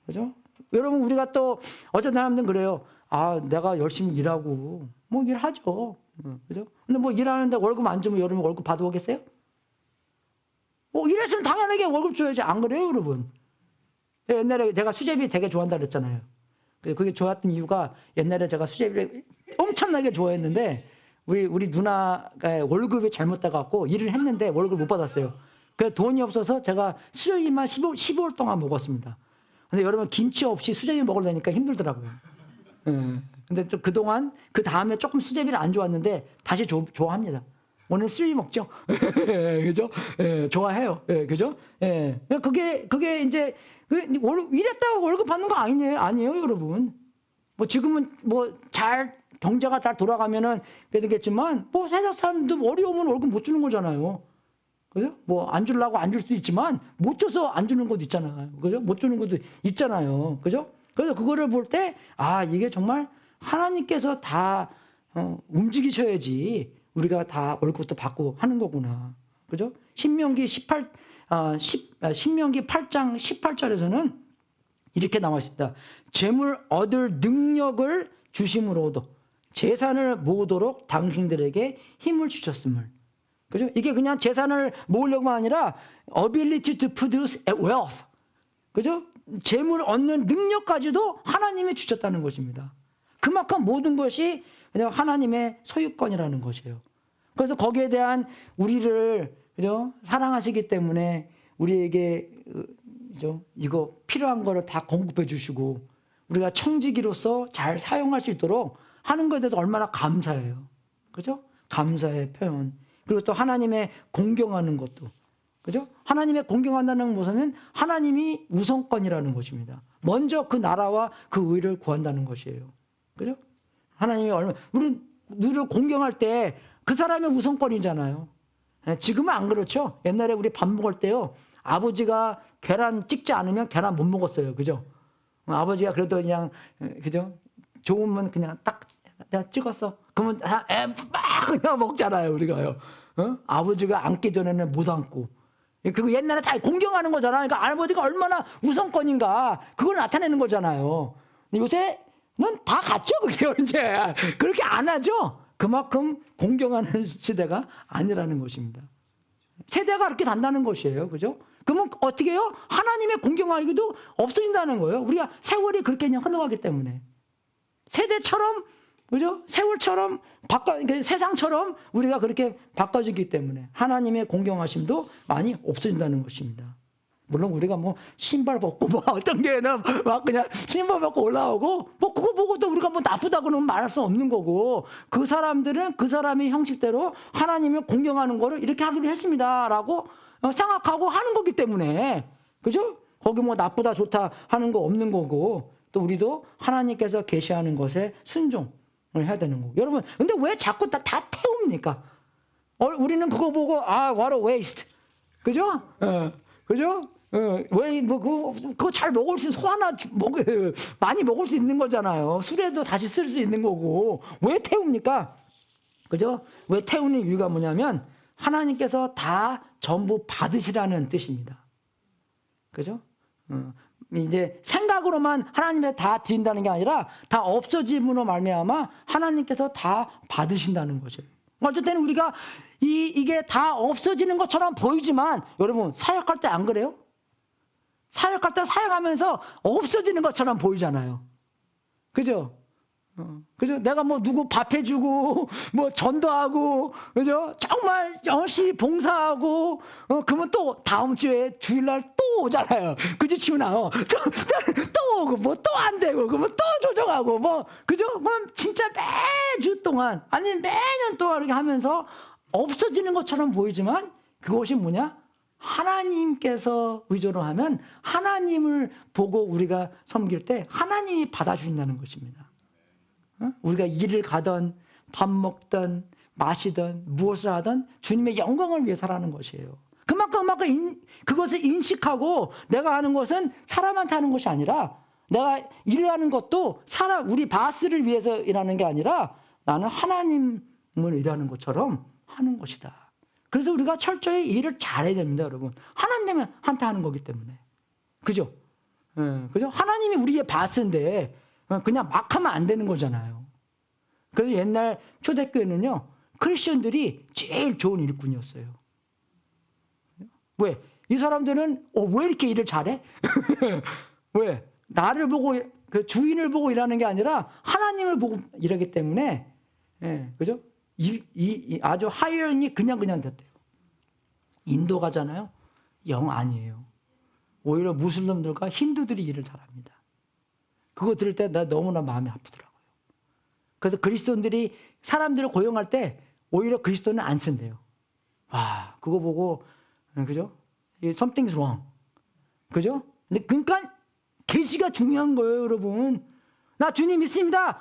그죠? 여러분, 우리가 또 어떤 사람들은 그래요. 아, 내가 열심히 일하고, 뭐 일하죠. 그죠? 근데 뭐 일하는데 월급 안 주면 여러분 월급 받아오겠어요? 뭐 일했으면 당연하게 월급 줘야지. 안 그래요, 여러분? 옛날에 제가 수제비 되게 좋아한다 그랬잖아요. 그게 좋았던 이유가 옛날에 제가 수제비를 엄청나게 좋아했는데 우리 누나가 월급이 잘못돼갖고 일을 했는데 월급을 못 받았어요. 그래서 돈이 없어서 제가 수제비만 15일 동안 먹었습니다. 근데 여러분 김치 없이 수제비 먹으려니까 힘들더라고요. 근데 또 그동안 그 다음에 조금 수제비를 안 좋아했는데 다시 좋아합니다. 오늘 수제비 먹죠. 그죠? 예, 좋아해요. 예, 그죠? 예. 그게 이제 일했다고 월급 받는 거 아니에요, 여러분. 뭐 지금은 뭐 경제가 잘 돌아가면은 되겠지만 뭐 세상 사람들 어려우면 월급 못 주는 거잖아요. 그죠? 뭐 안 주려고 안 줄 수도 있지만 못 줘서 안 주는 것도 있잖아요. 그죠? 못 주는 것도 있잖아요. 그죠? 그래서 그거를 볼 때 이게 정말 하나님께서 다 움직이셔야지 우리가 다 월급도 받고 하는 거구나. 그죠? 신명기 8장 18절에서는 이렇게 나와 있습니다. 재물 얻을 능력을 주심으로도 재산을 모으도록 당신들에게 힘을 주셨음을. 그죠? 이게 그냥 재산을 모으려고만 아니라 ability to produce wealth. 그죠? 재물 얻는 능력까지도 하나님이 주셨다는 것입니다. 그만큼 모든 것이 그냥 하나님의 소유권이라는 것이에요. 그래서 거기에 대한 우리를 그죠? 사랑하시기 때문에 우리에게 그죠? 이거 필요한 거를 다 공급해 주시고 우리가 청지기로서 잘 사용할 수 있도록 하는 것에 대해서 얼마나 감사해요. 그죠? 감사의 표현. 그리고 또 하나님의 공경하는 것도. 그죠? 하나님의 공경한다는 것은 하나님이 우선권이라는 것입니다. 먼저 그 나라와 그 의를 구한다는 것이에요. 그죠? 하나님이 우리를 공경할 때 그 사람의 우선권이잖아요. 지금은 안 그렇죠? 옛날에 우리 밥 먹을 때요. 아버지가 계란 찍지 않으면 계란 못 먹었어요. 그죠? 아버지가 그래도 그냥, 그죠? 좋으면 그냥 딱 내가 찍었어. 그러면 막 그냥 먹잖아요. 우리가요. 아버지가 앉기 전에는 못 앉고. 그거 옛날에 다 공경하는 거잖아. 그러니까 아버지가 얼마나 우선권인가. 그걸 나타내는 거잖아요. 요새는 다 같죠. 그게 이제. 그렇게 안 하죠. 그만큼 공경하는 시대가 아니라는 것입니다. 세대가 그렇게 단다는 것이에요. 그죠? 그러면 어떻게 해요? 하나님의 공경하기도 없어진다는 거예요. 우리가 세월이 그렇게 그냥 흘러가기 때문에. 세대처럼, 그죠? 세월처럼, 세상처럼 우리가 그렇게 바꿔지기 때문에 하나님의 공경하심도 많이 없어진다는 것입니다. 물론 우리가 뭐 신발 벗고 뭐 어떤 게는 막 그냥 신발 벗고 올라오고 뭐 그거 보고 또 우리가 뭐 나쁘다고는 말할 수 없는 거고 그 사람들은 그 사람의 형식대로 하나님을 공경하는 거를 이렇게 하기로 했습니다라고 생각하고 하는 거기 때문에 그죠? 거기 뭐 나쁘다 좋다 하는 거 없는 거고 또 우리도 하나님께서 계시하는 것에 순종을 해야 되는 거고 여러분 근데 왜 자꾸 다 태웁니까? 우리는 그거 보고 what a waste 그죠? 그죠? 왜, 그거 잘 먹을 수, 소 하나 많이 먹을 수 있는 거잖아요. 술에도 다시 쓸 수 있는 거고. 왜 태웁니까? 그죠? 왜 태우는 이유가 뭐냐면, 하나님께서 다 전부 받으시라는 뜻입니다. 그죠? 이제 생각으로만 하나님께 다 드린다는 게 아니라, 다 없어짐으로 말미암아 하나님께서 다 받으신다는 거죠. 어쩔 때는 우리가 이게 다 없어지는 것처럼 보이지만, 여러분, 사역할 때 안 그래요? 사역할 때 사역하면서 없어지는 것처럼 보이잖아요. 그죠? 그죠? 내가 뭐 누구 밥 해주고, 뭐 전도하고, 그죠? 정말 열심히 봉사하고, 그러면 또 다음 주에 주일날 또 오잖아요. 그지, 치우나? 또 오고, 뭐 또 안 되고, 그러면 또 조정하고, 뭐, 그죠? 그럼 진짜 매주 동안, 아니 매년 동안 이렇게 하면서 없어지는 것처럼 보이지만, 그것이 뭐냐? 하나님께서 의존을 하면 하나님을 보고 우리가 섬길 때 하나님이 받아주신다는 것입니다. 우리가 일을 가던 밥 먹던 마시던 무엇을 하던 주님의 영광을 위해 살아가는 것이에요. 그만큼 그것을 인식하고 내가 하는 것은 사람한테 하는 것이 아니라, 내가 일하는 것도 우리 바스를 위해서 일하는 게 아니라 나는 하나님을 일하는 것처럼 하는 것이다. 그래서 우리가 철저히 일을 잘해야 됩니다, 여러분. 하나님한테 하는 거기 때문에. 그죠? 그죠? 하나님이 우리의 바스인데 그냥 막 하면 안 되는 거잖아요. 그래서 옛날 초대교회는요, 크리스천들이 제일 좋은 일꾼이었어요. 왜? 이 사람들은 왜 이렇게 일을 잘해? 왜? 나를 보고, 그 주인을 보고 일하는 게 아니라 하나님을 보고 일하기 때문에, 그죠? 아주 하이언이 그냥 됐대요. 인도 가잖아요. 영 아니에요. 오히려 무슬림들과 힌두들이 일을 잘합니다. 그거 들을 때 나 너무나 마음이 아프더라고요. 그래서 그리스도인들이 사람들을 고용할 때 오히려 그리스도는 안 쓴대요. 와, 그거 보고, 그죠? Something's wrong. 그죠? 근데 그러니까 계시가 중요한 거예요, 여러분. 나 주님 믿습니다.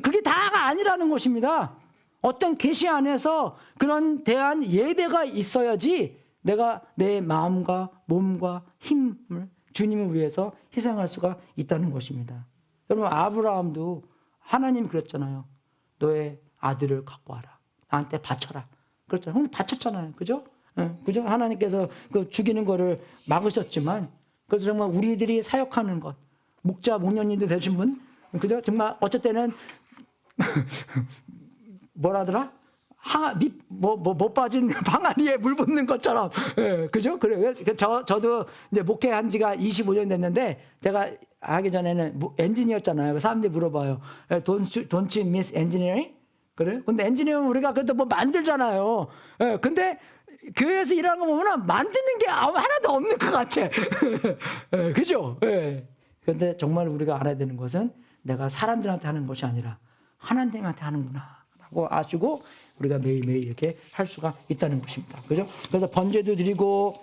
그게 다가 아니라는 것입니다. 어떤 계시 안에서 그런 대한 예배가 있어야지 내가 내 마음과 몸과 힘을 주님을 위해서 희생할 수가 있다는 것입니다. 여러분, 아브라함도 하나님 그랬잖아요. 너의 아들을 갖고 와라. 나한테 바쳐라. 그렇잖아요. 바쳤잖아요. 그죠? 그죠? 하나님께서 그 죽이는 거를 막으셨지만, 그래서 정말 우리들이 사역하는 것, 목년인도 되신 분, 그죠? 정말 어쩔 때는 뭐라더라? 못 빠진 방아리에 물 붓는 것처럼, 그죠? 그래요. 저도 이제 목회한 지가 25년 됐는데, 제가 하기 전에는 엔지니어였잖아요. 사람들이 물어봐요. Don't you miss engineering? 그래? 근데 엔지니어는 우리가 그래도 뭐 만들잖아요. 근데 교회에서 일하는 거 보면 만드는 게 하나도 없는 것 같아. 그죠? 그런데 정말 우리가 알아야 되는 것은 내가 사람들한테 하는 것이 아니라 하나님한테 하는구나 라고 아시고 우리가 매일매일 이렇게 할 수가 있다는 것입니다. 그죠? 그래서 번제도 드리고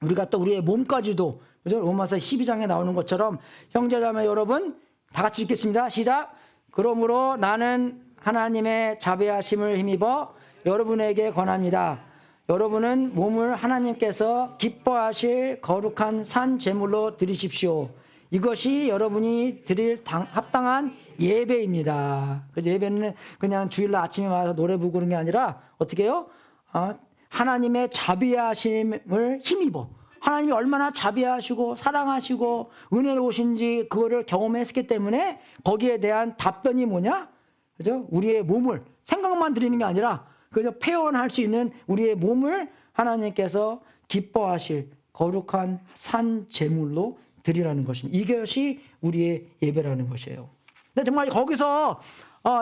우리가 또 우리의 몸까지도, 그죠? 로마서 12장에 나오는 것처럼, 형제자매 여러분 다 같이 읽겠습니다. 시작. 그러므로 나는 하나님의 자비하심을 힘입어 여러분에게 권합니다. 여러분은 몸을 하나님께서 기뻐하실 거룩한 산 제물로 드리십시오. 이것이 여러분이 드릴 합당한 예배입니다. 예배는 그냥 주일날 아침에 와서 노래 부르고 그런 게 아니라 어떻게 해요? 하나님의 자비하심을 힘입어. 하나님이 얼마나 자비하시고 사랑하시고 은혜로우신지 그거를 경험했기 때문에 거기에 대한 답변이 뭐냐? 그죠? 우리의 몸을 생각만 드리는 게 아니라 그저 표현할 수 있는 우리의 몸을 하나님께서 기뻐하실 거룩한 산 제물로 드리라는 것입니다. 이것이 우리의 예배라는 것이에요. 근데 정말 거기서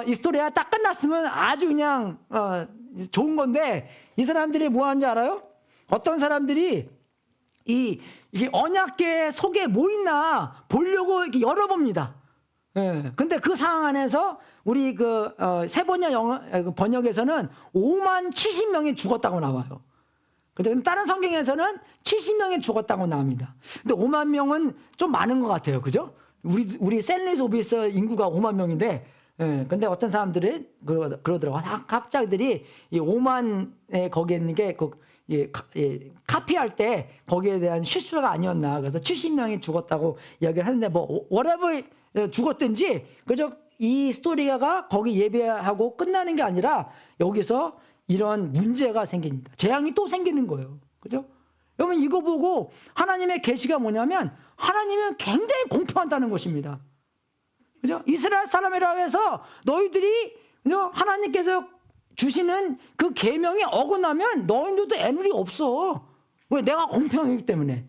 이 스토리가 딱 끝났으면 아주 그냥 좋은 건데, 이 사람들이 뭐 하는지 알아요? 어떤 사람들이 이게 언약궤 속에 뭐 있나 보려고 이렇게 열어봅니다. 근데 그 상황 안에서 우리 세번역 번역에서는 5만 70명이 죽었다고 나와요. 근데 다른 성경에서는 70명이 죽었다고 나옵니다. 근데 5만 명은 좀 많은 것 같아요. 그죠? 우리 샌루이스 오비스 인구가 5만 명인데, 근데 어떤 사람들이 그러더라고요. 학자들이 이 5만에 거기에 있는 게 카피할 때 거기에 대한 실수가 아니었나. 그래서 70명이 죽었다고 이야기를 하는데, 뭐 whatever 죽었든지, 그죠? 이 스토리가 거기 예배하고 끝나는 게 아니라 여기서 이런 문제가 생깁니다. 재앙이 또 생기는 거예요. 그죠? 여러분, 이거 보고 하나님의 계시가 뭐냐면 하나님은 굉장히 공포한다는 것입니다. 그죠? 이스라엘 사람이라고 해서 너희들이, 그죠? 하나님께서 주시는 그 계명에 어긋나면 너희들도 애누리 없어. 왜? 내가 공평하기 때문에.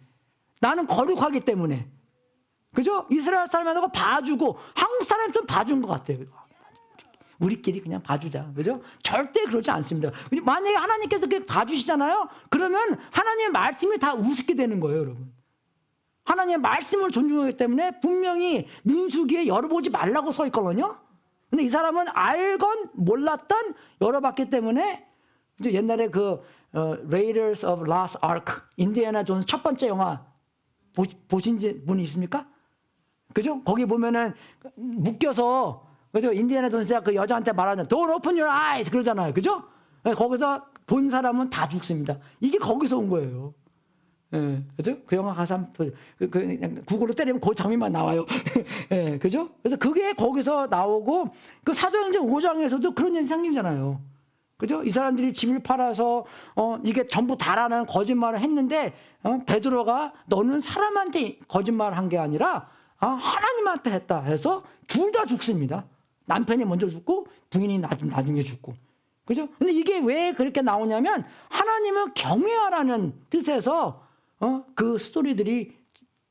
나는 거룩하기 때문에. 그죠? 이스라엘 사람한테 봐주고, 한국 사람 좀 봐준 것 같아요. 우리끼리 그냥 봐주자. 그죠? 절대 그러지 않습니다. 만약에 하나님께서 그렇게 봐주시잖아요? 그러면 하나님의 말씀이 다 우습게 되는 거예요, 여러분. 하나님의 말씀을 존중하기 때문에 분명히 민수기에 열어보지 말라고 써 있거든요. 근데 이 사람은 알건 몰랐던 열어봤기 때문에, 이제 옛날에 Raiders of Lost Ark, 인디애나 존스 첫 번째 영화 보신 분이 있습니까? 그죠? 거기 보면은 묶여서 그죠? 인디애나 존스가 그 여자한테 말하는 Don't open your eyes 그러잖아요. 그죠? 거기서 본 사람은 다 죽습니다. 이게 거기서 온 거예요. 예, 그죠? 그 영화 가서 한번 구글로 때리면 그 장면만 나와요. 예, 그죠? 그래서 그게 거기서 나오고 그 사도행전 5장에서도 그런 일이 생기잖아요. 그죠? 이 사람들이 집을 팔아서 이게 전부 다라는 거짓말을 했는데 베드로가 너는 사람한테 거짓말을 한 게 아니라 하나님한테 했다 해서 둘 다 죽습니다. 남편이 먼저 죽고 부인이 나중에 죽고. 그죠? 근데 이게 왜 그렇게 나오냐면 하나님을 경외하라는 뜻에서 그 스토리들이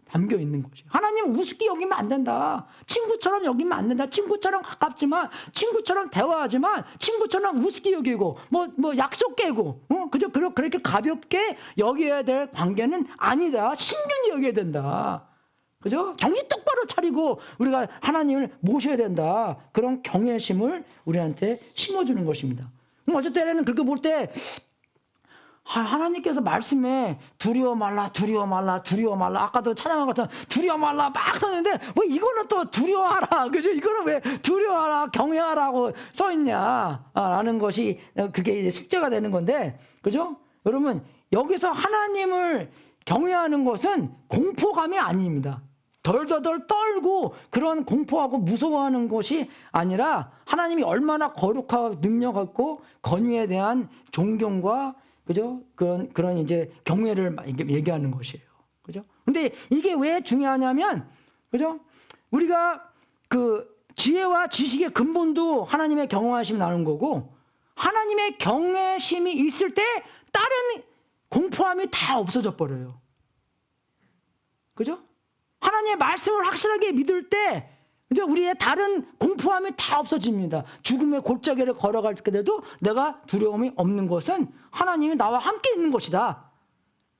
담겨 있는 거지. 하나님 우습게 여기면 안 된다. 친구처럼 여기면 안 된다. 친구처럼 가깝지만, 친구처럼 대화하지만, 친구처럼 우습게 여기고, 뭐 약속 깨고, 그죠? 그렇게 가볍게 여겨야 될 관계는 아니다. 신중히 여겨야 된다. 그죠? 정신 똑바로 차리고 우리가 하나님을 모셔야 된다. 그런 경외심을 우리한테 심어주는 것입니다. 어쩔 때는 그렇게 볼 때, 하나님께서 말씀에 두려워 말라. 아까도 찬양한 것처럼 두려워 말라 막 썼는데 왜 이거는 또 두려워하라. 그죠? 이거는 왜 두려워하라, 경외하라고 써있냐. 라는 것이 그게 이제 숙제가 되는 건데, 그죠? 여러분, 여기서 하나님을 경외하는 것은 공포감이 아닙니다. 덜덜덜 떨고 그런 공포하고 무서워하는 것이 아니라 하나님이 얼마나 거룩하고 능력 있고 권위에 대한 존경과 그죠? 그런 이제 경외를 얘기하는 것이에요. 그죠? 근데 이게 왜 중요하냐면, 그죠? 우리가 그 지혜와 지식의 근본도 하나님의 경외심이 나는 거고, 하나님의 경외심이 있을 때 다른 공포함이 다 없어져 버려요. 그죠? 하나님의 말씀을 확실하게 믿을 때, 이제 우리의 다른 공포함이 다 없어집니다. 죽음의 골짜기를 걸어갈 때도 내가 두려움이 없는 것은 하나님이 나와 함께 있는 것이다.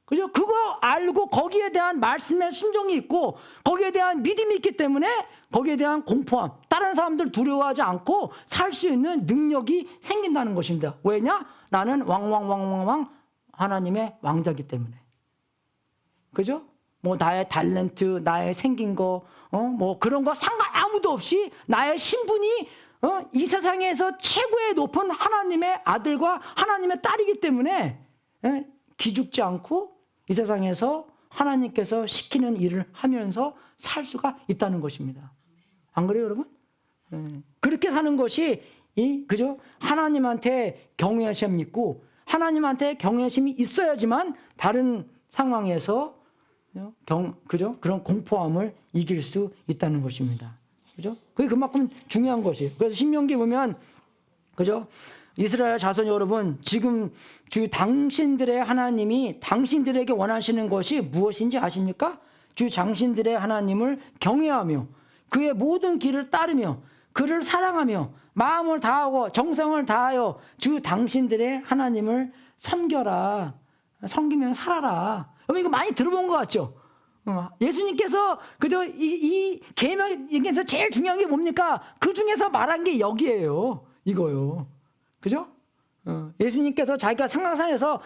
그죠? 그거 알고 거기에 대한 말씀의 순종이 있고 거기에 대한 믿음이 있기 때문에 거기에 대한 공포함, 다른 사람들 두려워하지 않고 살 수 있는 능력이 생긴다는 것입니다. 왜냐? 나는 왕 하나님의 왕자이기 때문에. 그죠? 뭐 나의 탤런트, 나의 생긴 거, 뭐 그런 거 아무도 없이 나의 신분이 이 세상에서 최고의 높은 하나님의 아들과 하나님의 딸이기 때문에 기죽지 않고 이 세상에서 하나님께서 시키는 일을 하면서 살 수가 있다는 것입니다. 안 그래요, 여러분? 그렇게 사는 것이 그죠? 하나님한테 경외심이 있고 하나님한테 경외심이 있어야지만 다른 상황에서 그죠? 그런 공포함을 이길 수 있다는 것입니다. 그죠? 그게 그만큼 중요한 것이에요. 그래서 신명기 보면, 그죠? 이스라엘 자손 여러분, 지금 주 당신들의 하나님이 당신들에게 원하시는 것이 무엇인지 아십니까? 주 당신들의 하나님을 경외하며 그의 모든 길을 따르며 그를 사랑하며 마음을 다하고 정성을 다하여 주 당신들의 하나님을 섬겨라. 섬기면 살아라. 여러분 이거 많이 들어본 것 같죠? 예수님께서 그저 이 계명에서 제일 중요한 게 뭡니까? 그 중에서 말한 게 여기에요. 이거요. 그죠? 예수님께서 자기가 상상해서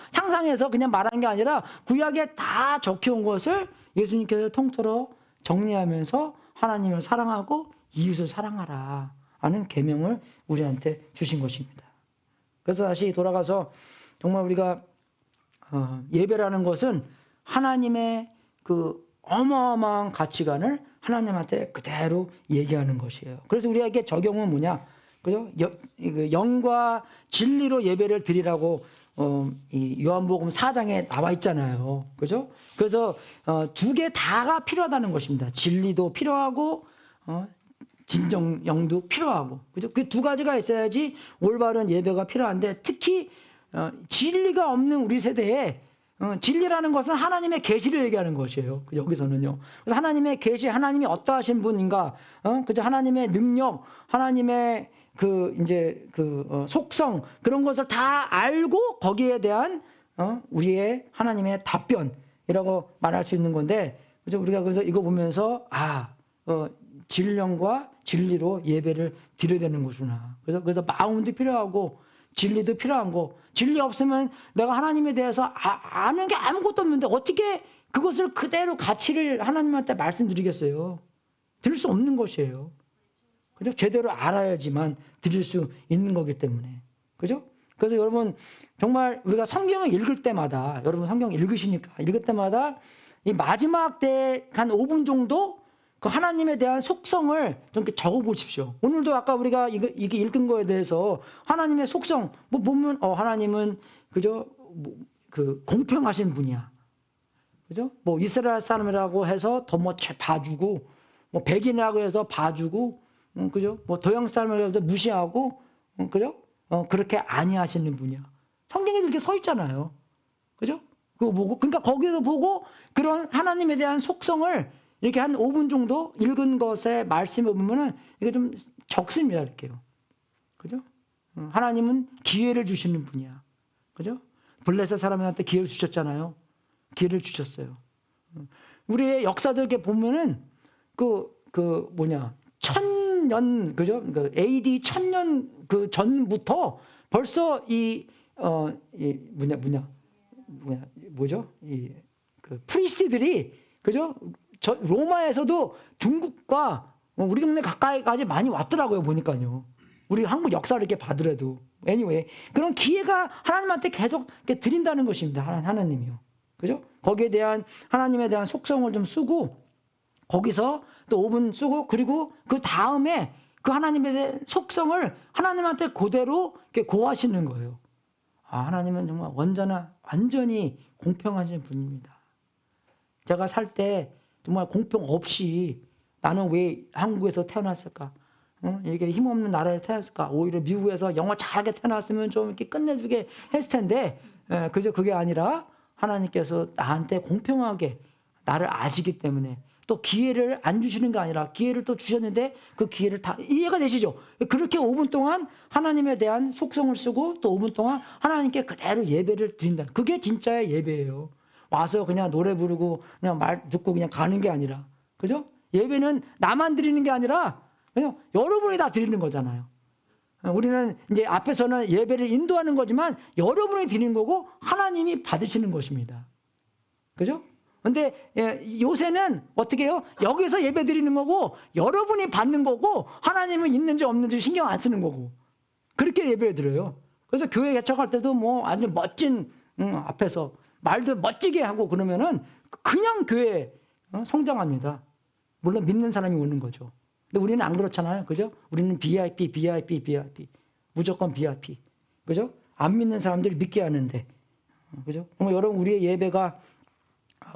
그냥 말한 게 아니라 구약에 다 적혀온 것을 예수님께서 통틀어 정리하면서 하나님을 사랑하고 이웃을 사랑하라 하는 계명을 우리한테 주신 것입니다. 그래서 다시 돌아가서 정말 우리가 예배라는 것은 하나님의 그 어마어마한 가치관을 하나님한테 그대로 얘기하는 것이에요. 그래서 우리에게 적용은 뭐냐? 그죠? 영과 진리로 예배를 드리라고 이 요한복음 4장에 나와 있잖아요. 그죠? 그래서 두 개 다가 필요하다는 것입니다. 진리도 필요하고 진정영도 필요하고. 그죠? 그 두 가지가 있어야지 올바른 예배가 필요한데 특히 진리가 없는 우리 세대에 진리라는 것은 하나님의 계시를 얘기하는 것이에요. 여기서는요. 그래서 하나님의 계시, 하나님이 어떠하신 분인가, 그죠? 하나님의 능력, 하나님의 속성 그런 것을 다 알고 거기에 대한 우리의 하나님의 답변이라고 말할 수 있는 건데, 그죠? 우리가 그래서 이거 보면서 진령과 진리로 예배를 드려야 되는 것이구나. 그래서 마음도 필요하고 진리도 필요한 거. 진리 없으면 내가 하나님에 대해서 아는 게 아무것도 없는데 어떻게 그것을 그대로 가치를 하나님한테 말씀드리겠어요? 들을 수 없는 것이에요. 그죠? 제대로 알아야지만 드릴 수 있는 거기 때문에. 그죠? 그래서 여러분 정말 우리가 성경을 읽을 때마다, 여러분 성경 읽으시니까 읽을 때마다 이 마지막 때 한 5분 정도 그 하나님에 대한 속성을 좀 이렇게 적어 보십시오. 오늘도 아까 우리가 이게 읽은 거에 대해서 하나님의 속성 뭐 보면 하나님은 그죠? 그 공평하신 분이야. 그죠? 뭐 이스라엘 사람이라고 해서 더 뭐 봐주고, 뭐 백인이라고 해서 봐주고, 그죠? 뭐 도형 사람이라고 해서 무시하고, 그죠? 그렇게 아니하시는 분이야. 성경에 이렇게 써 있잖아요. 그죠? 그거 보고, 그러니까 거기서 보고 그런 하나님에 대한 속성을 이렇게 한 5분 정도 읽은 것에 말씀을 보면은 이게 좀 적습니다, 이렇게요. 그죠? 하나님은 기회를 주시는 분이야. 그죠? 블레셋 사람한테 기회를 주셨잖아요. 기회를 주셨어요. 우리의 역사들 이렇게 보면은 천년, 그죠? 그 AD 1000년 그 전부터 벌써 그 프리스트들이, 그죠? 로마에서도 중국과 우리 동네 가까이까지 많이 왔더라고요, 보니까요. 우리 한국 역사를 이렇게 봐더라도. anyway, 그런 기회가 하나님한테 계속 이렇게 드린다는 것입니다. 하나님이요. 그죠? 거기에 대한, 하나님에 대한 속성을 좀 쓰고, 거기서 또 5분 쓰고, 그리고 그 다음에 그 하나님에 대한 속성을 하나님한테 그대로 이렇게 고하시는 거예요. 하나님은 정말 완전히 공평하신 분입니다. 제가 살 때 정말 공평 없이 나는 왜 한국에서 태어났을까? 이게 힘없는 나라에 태어났을까? 오히려 미국에서 영어 잘하게 태어났으면 좀 이렇게 끝내주게 했을 텐데, 그저 그게 아니라 하나님께서 나한테 공평하게 나를 아시기 때문에 또 기회를 안 주시는 게 아니라 기회를 또 주셨는데 그 기회를 다 이해가 되시죠? 그렇게 5분 동안 하나님에 대한 속성을 쓰고 또 5분 동안 하나님께 그대로 예배를 드린다. 그게 진짜의 예배예요. 와서 그냥 노래 부르고 그냥 말 듣고 그냥 가는 게 아니라, 그죠? 예배는 나만 드리는 게 아니라 그냥 여러분이 다 드리는 거잖아요. 우리는 이제 앞에서는 예배를 인도하는 거지만 여러분이 드리는 거고 하나님이 받으시는 것입니다. 그죠? 근데 요새는 어떻게 해요? 여기서 예배 드리는 거고 여러분이 받는 거고 하나님은 있는지 없는지 신경 안 쓰는 거고 그렇게 예배 드려요. 그래서 교회 개척할 때도 뭐 아주 멋진 앞에서 말도 멋지게 하고 그러면은 그냥 교회 성장합니다. 물론 믿는 사람이 오는 거죠. 근데 우리는 안 그렇잖아요. 그죠? 우리는 VIP. 무조건 VIP. 그죠? 안 믿는 사람들이 믿게 하는데. 그죠? 여러분, 우리의 예배가,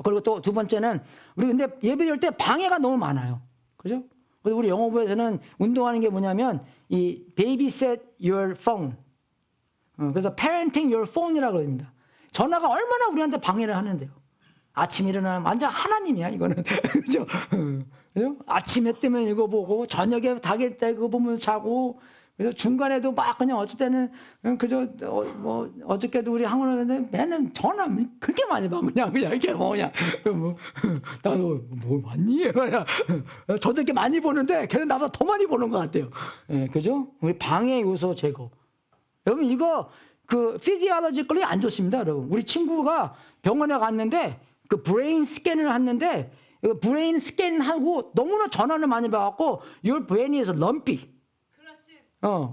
그리고 또 두 번째는, 우리 근데 예배할 때 방해가 너무 많아요. 그죠? 그래서 우리 영어부에서는 운동하는 게 뭐냐면, 이 babysit your phone. 그래서 parenting your phone이라고 합니다. 전화가 얼마나 우리한테 방해를 하는데요. 아침 일어나면 완전 하나님이야, 이거는. 그죠? 그죠? 아침에 뜨면 이거 보고, 저녁에 닭일 때 그거 보면서 자고, 그래서 중간에도 막 그냥 어쩔 때는, 그저, 어저께도 우리 항원하는데 맨날 전화 그렇게 많이 봐. 그냥 이렇게 뭐냐. 나도 뭐 많니? 저도 이렇게 많이 보는데, 걔는 나보다 더 많이 보는 것 같아요. 그죠? 우리 방해 요소 제거. 여러분, 이거, 피지올로지컬리 안 좋습니다, 여러분. 우리 친구가 병원에 갔는데, 그 브레인 스캔을 했는데, 브레인 스캔하고 너무나 전화를 많이 받았고, your brain is lumpy.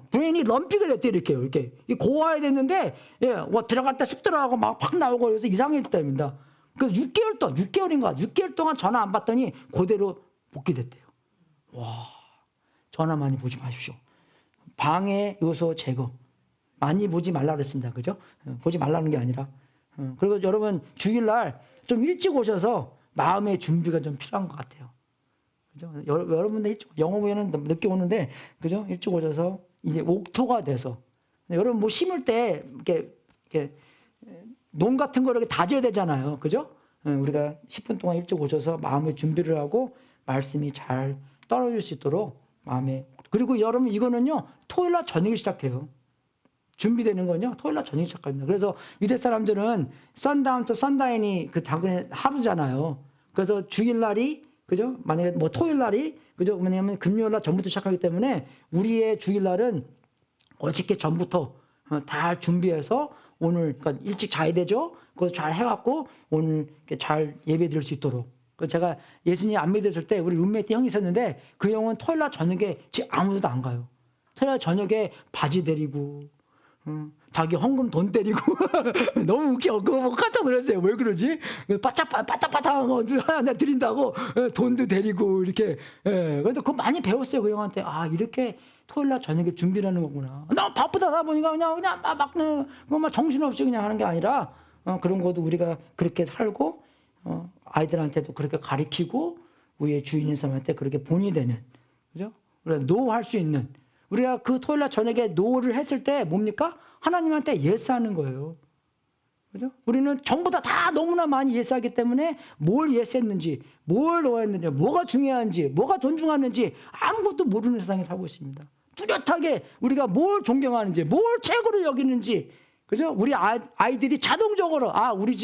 브레인이 럼피가 됐대, 이렇게. 고와야 됐는데, 들어갈 때 쑥 들어가고 막 팍 나오고 그래서 이상했답니다. 그래서 6개월 동안 전화 안 받더니 그대로 복귀됐대요. 와, 전화 많이 보지 마십시오. 방해 요소 제거. 많이 보지 말라 그랬습니다. 그죠? 보지 말라는 게 아니라. 그리고 여러분, 주일날 좀 일찍 오셔서 마음의 준비가 좀 필요한 것 같아요. 그죠? 여러분들 영어부에는 늦게 오는데, 그죠? 일찍 오셔서 이제 옥토가 돼서, 여러분 뭐 심을 때 이렇게 농 같은 거를 이렇게 다져야 되잖아요. 그죠? 우리가 10분 동안 일찍 오셔서 마음의 준비를 하고 말씀이 잘 떨어질 수 있도록 그리고 여러분 이거는요, 토요일날 저녁에 시작해요. 준비되는 건요, 토요일날 저녁에 시작합니다. 그래서 유대 사람들은 선다운 또 선다인이 그 당근의 하루잖아요. 그래서 주일날이, 그죠? 만약에 뭐 토요일날이, 그죠? 왜냐하면 금요일날 전부터 시작하기 때문에 우리의 주일날은 어저께 전부터 다 준비해서 오늘, 그러니까 일찍 자야 되죠? 그것도 잘 해갖고 오늘 잘 예배 드릴 수 있도록 그 제가 예수님 안 믿었을 때 우리 룸메이트 형이 있었는데 그 형은 토요일 날 저녁에 집 아무데도 안 가요. 토요일 날 저녁에 바지 데리고 자기 헌금 돈 때리고 너무 웃겨. 그거 보고 깜짝 놀랐어요. 왜 그러지? 바짝바짝한 거 하나 드린다고 돈도 데리고 이렇게. 그런데 그거 많이 배웠어요. 그 형한테. 아, 이렇게 토요일 날 저녁에 준비를 하는 거구나. 나 바쁘다 보니까 그냥 막 정신없이 그냥 하는 게 아니라 그런 것도 우리가 그렇게 살고 아이들한테도 그렇게 가르치고 우리의 주인인 사람한테 그렇게 본이 되는, 그죠? 우리가 노할 수 있는, 우리가 그 토요일 날 저녁에 노를 했을 때 뭡니까? 하나님한테 예스하는 거예요. 그죠? 우리는 전부 다 너무나 많이 예스하기 때문에 뭘 예스했는지, 뭘 노했는지, 뭐가 중요한지, 뭐가 존중하는지 아무것도 모르는 세상에 살고 있습니다. 뚜렷하게 우리가 뭘 존경하는지, 뭘 최고로 여기는지, 그죠? 우리 아이들이 자동적으로 우리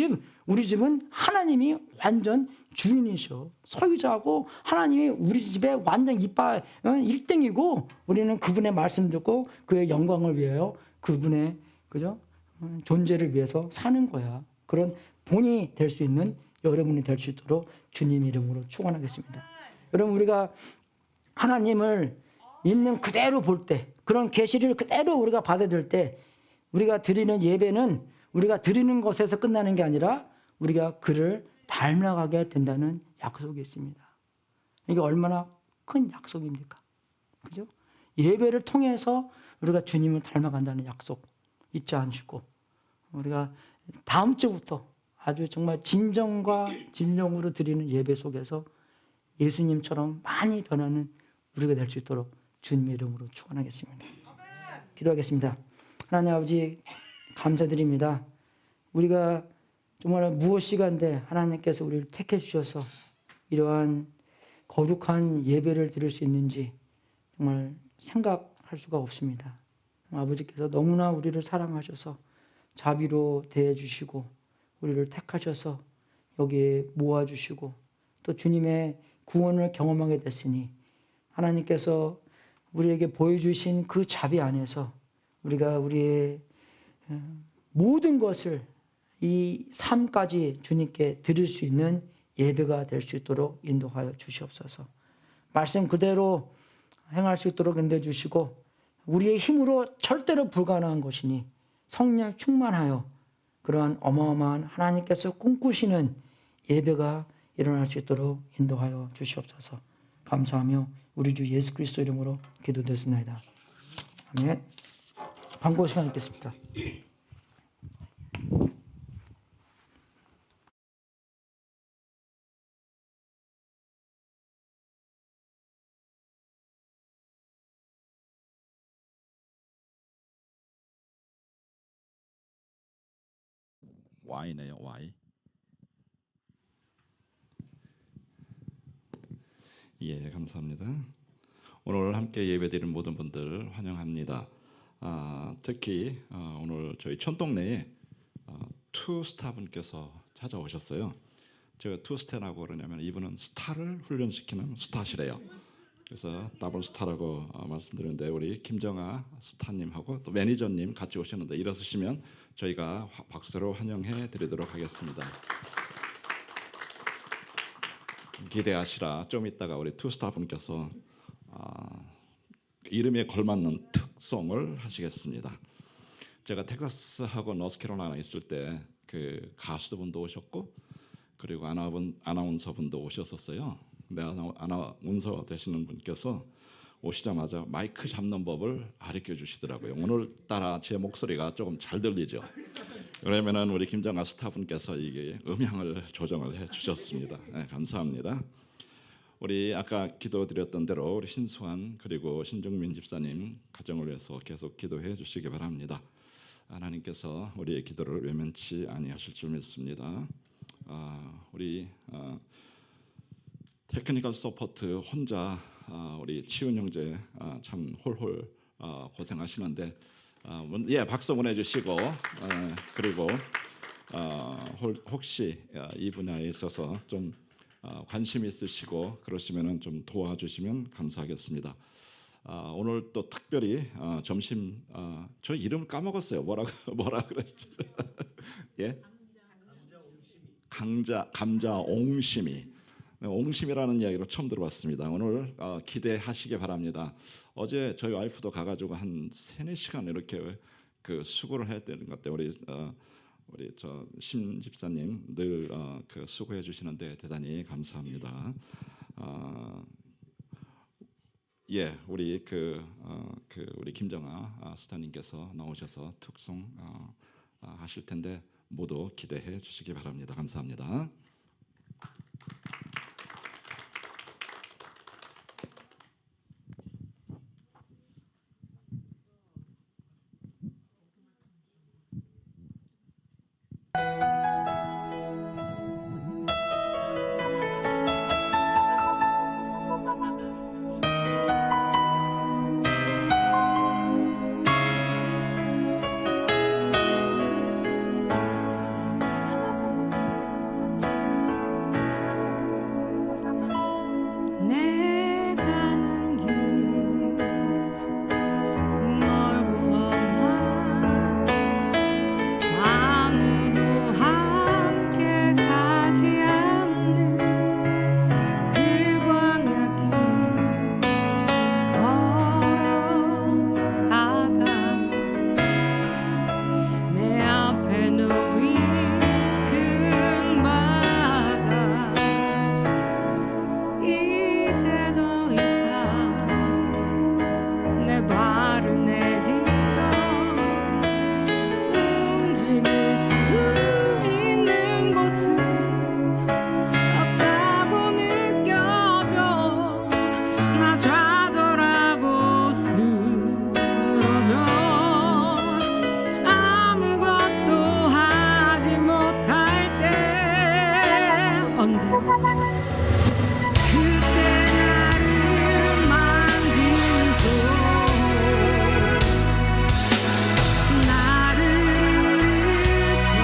집은 하나님이 완전 주인이셔. 소유자고 하나님이 우리 집에 완전 이빨 1등이고 우리는 그분의 말씀 듣고 그의 영광을 위하여 그분의, 그죠? 존재를 위해서 사는 거야. 그런 본이 될 수 있는 여러분이 될 수 있도록 주님 이름으로 축원하겠습니다. 여러분, 우리가 하나님을 있는 그대로 볼 때, 그런 계시를 그대로 우리가 받아들일 때, 우리가 드리는 예배는 우리가 드리는 것에서 끝나는 게 아니라 우리가 그를 닮아가게 된다는 약속이 있습니다. 이게 얼마나 큰 약속입니까? 그죠? 예배를 통해서 우리가 주님을 닮아간다는 약속 잊지 않으시고, 우리가 다음 주부터 아주 정말 진정과 진정으로 드리는 예배 속에서 예수님처럼 많이 변하는 우리가 될 수 있도록 주님 이름으로 축원하겠습니다. 기도하겠습니다. 하나님 아버지, 감사드립니다. 우리가 정말 무엇이간데 하나님께서 우리를 택해 주셔서 이러한 거룩한 예배를 드릴 수 있는지 정말 생각할 수가 없습니다. 아버지께서 너무나 우리를 사랑하셔서 자비로 대해주시고 우리를 택하셔서 여기에 모아주시고 또 주님의 구원을 경험하게 됐으니 하나님께서 우리에게 보여주신 그 자비 안에서 우리가 우리의 모든 것을 이 삶까지 주님께 드릴 수 있는 예배가 될 수 있도록 인도하여 주시옵소서. 말씀 그대로 행할 수 있도록 인도해 주시고 우리의 힘으로 절대로 불가능한 것이니 성령 충만하여 그러한 어마어마한 하나님께서 꿈꾸시는 예배가 일어날 수 있도록 인도하여 주시옵소서. 감사하며 우리 주 예수 그리스도 이름으로 기도드렸습니다. 아멘. 광고 시간 있겠습니다. Y네요, Y. 예, 감사합니다. 오늘 함께 예배드리는 모든 분들 환영합니다. 특히 오늘 저희 촌동네에 투스타 분께서 찾아오셨어요. 제가 투스타라고 그러냐면 이분은 스타를 훈련시키는 스타시래요. 그래서 더블 스타라고 말씀드렸는데 우리 김정아 스타님하고 또 매니저님 같이 오셨는데 일어서시면 저희가 박수로 환영해 드리도록 하겠습니다. 기대하시라. 좀 이따가 우리 투스타 분께서 이름에 걸맞는 특송을 하시겠습니다. 제가 텍사스하고 노스캐롤라이나 있을 때 그 가수분도 오셨고 그리고 아나운서분도 오셨었어요. 근데 아나운서 되시는 분께서 오시자마자 마이크 잡는 법을 가르쳐 주시더라고요. 오늘따라 제 목소리가 조금 잘 들리죠. 그러면은 우리 김정아 스타분께서 이게 음향을 조정을 해 주셨습니다. 네, 감사합니다. 우리 아까 기도드렸던 대로 우리 신수환 그리고 신중민 집사님 가정을 위해서 계속 기도해 주시기 바랍니다. 하나님께서 우리의 기도를 외면치 아니하실 줄 믿습니다. 우리 테크니컬 서포트 혼자 우리 치훈 형제 참 홀홀 고생하시는데 예, 박수 보내주시고 그리고 혹시 이 분야에 있어서 좀 관심 있으시고 그러시면은 좀 도와주시면 감사하겠습니다. 오늘 또 특별히 점심 저 이름 까먹었어요. 뭐라 그랬죠? 예? 감자 옹심이. 옹심이라는 이야기를 처음 들어봤습니다. 오늘 기대하시기 바랍니다. 어제 저희 와이프도 가가지고 한 3-4시간 이렇게 그 수고를 해야 되는 것 같아요. 우리 저 심 집사님 늘 그 수고해 주시는데 대단히 감사합니다. 예, 우리 우리 김정아 스타님께서 나오셔서 특송 하실 텐데 모두 기대해 주시기 바랍니다. 감사합니다. 내 가는 길 멀고 험한 아무도 함께 가지 않는 그 광야길 걸어가다 내 앞에 놓인 큰 바다 이제 더 이상 내 발을 내딛어 움직일 수 있는 곳은 없다고 느껴져. 나 좌절하고 쓰러져 아무것도 하지 못할 때 언제 그때 나를 만진 손 나를 일으켜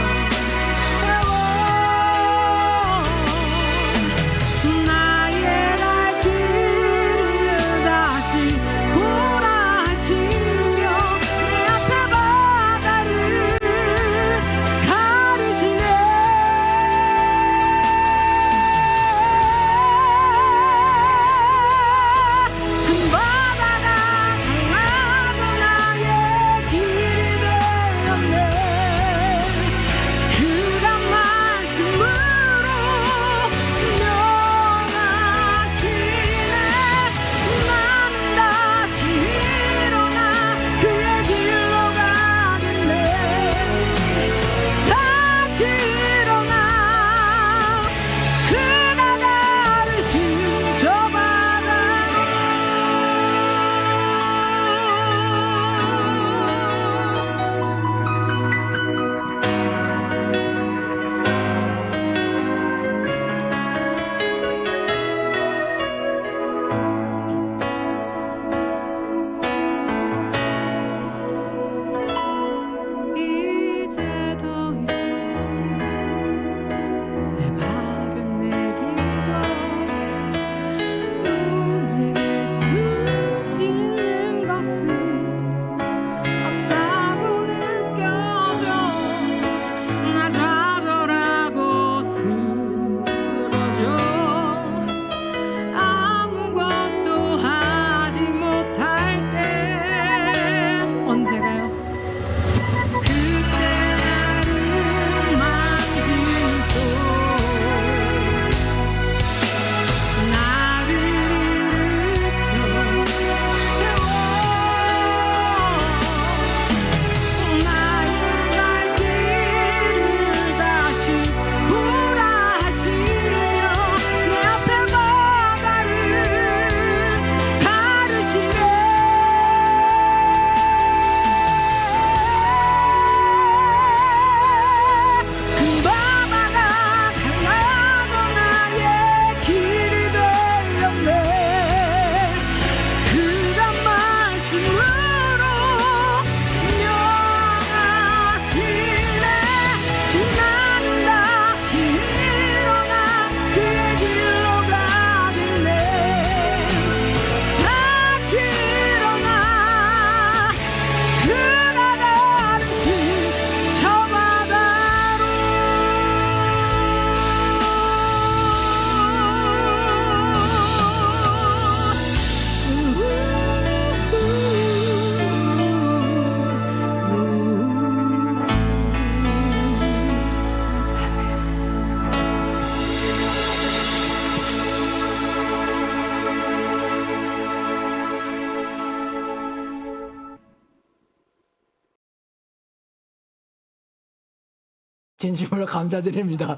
진심으로 감사드립니다.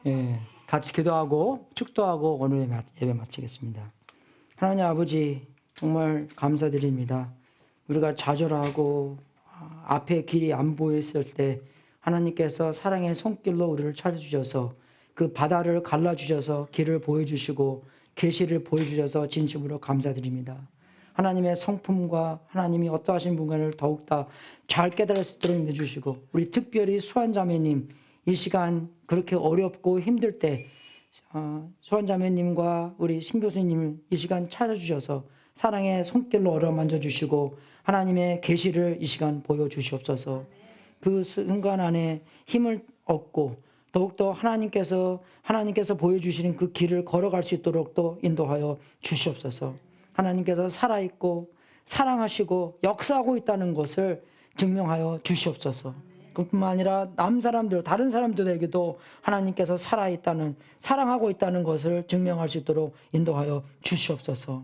예, 같이 기도하고 축도하고 오늘 예배 마치겠습니다. 하나님 아버지 정말 감사드립니다. 우리가 좌절하고 앞에 길이 안 보였을 때 하나님께서 사랑의 손길로 우리를 찾아주셔서 그 바다를 갈라주셔서 길을 보여주시고 계시를 보여주셔서 진심으로 감사드립니다. 하나님의 성품과 하나님이 어떠하신 분간을 더욱더 잘 깨달을 수 있도록 인도해주시고 우리 특별히 수환자매님 이 시간 그렇게 어렵고 힘들 때 수환자매님과 우리 신교수님 이 시간 찾아주셔서 사랑의 손길로 어루만져 주시고 하나님의 계시를 이 시간 보여주시옵소서. 그 순간 안에 힘을 얻고 더욱더 하나님께서 보여주시는 그 길을 걸어갈 수 있도록 또 인도하여 주시옵소서. 하나님께서 살아있고 사랑하시고 역사하고 있다는 것을 증명하여 주시옵소서. 그뿐만 아니라 남 사람들 다른 사람들에게도 하나님께서 살아있다는 사랑하고 있다는 것을 증명할 수 있도록 인도하여 주시옵소서.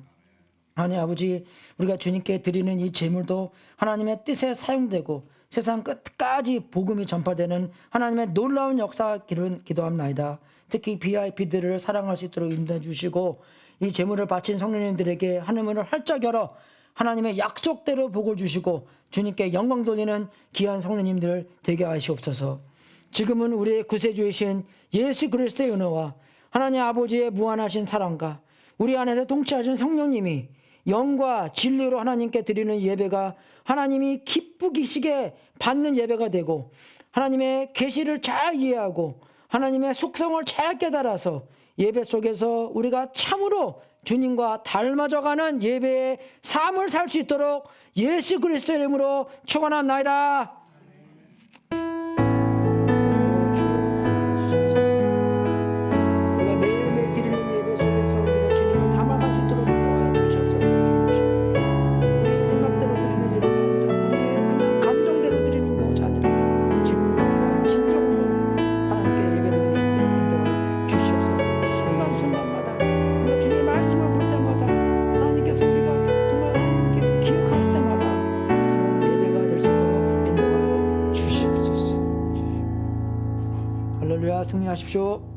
하나님 아버지 우리가 주님께 드리는 이 제물도 하나님의 뜻에 사용되고 세상 끝까지 복음이 전파되는 하나님의 놀라운 역사 기도합나이다. 특히 VIP들을 사랑할 수 있도록 인도해 주시고 이 제물을 바친 성령님들에게 하늘문을 활짝 열어 하나님의 약속대로 복을 주시고 주님께 영광 돌리는 귀한 성령님들 되게 하시옵소서. 지금은 우리의 구세주이신 예수 그리스도의 은혜와 하나님 아버지의 무한하신 사랑과 우리 안에서 통치하신 성령님이 영과 진리로 하나님께 드리는 예배가 하나님이 기쁘시게 받는 예배가 되고 하나님의 계시를 잘 이해하고 하나님의 속성을 잘 깨달아서 예배 속에서 우리가 참으로 주님과 닮아져가는 예배의 삶을 살 수 있도록 예수 그리스도의 이름으로 축원합나이다. 우리가 매일매일 드리는 예배 속에서 우리가 주님을 닮아갈 수 있도록 인도하여 주시옵소서. 우리의 생각대로 드리는 예배가 아니라 우리의 그냥 감정대로 드리는 것이 아니라 진정으로 하나님께 예배를 드릴 수 있도록 인도하여 주시옵소서. 순간순간마다 우리가 주님의 말씀을 볼 때마다 하나님께서 우리가 정말 하나님께 기억할 때마다 정말 예배가 될 수 있도록 인도하여 주시옵소서. 할렐루야, 승리하십시오.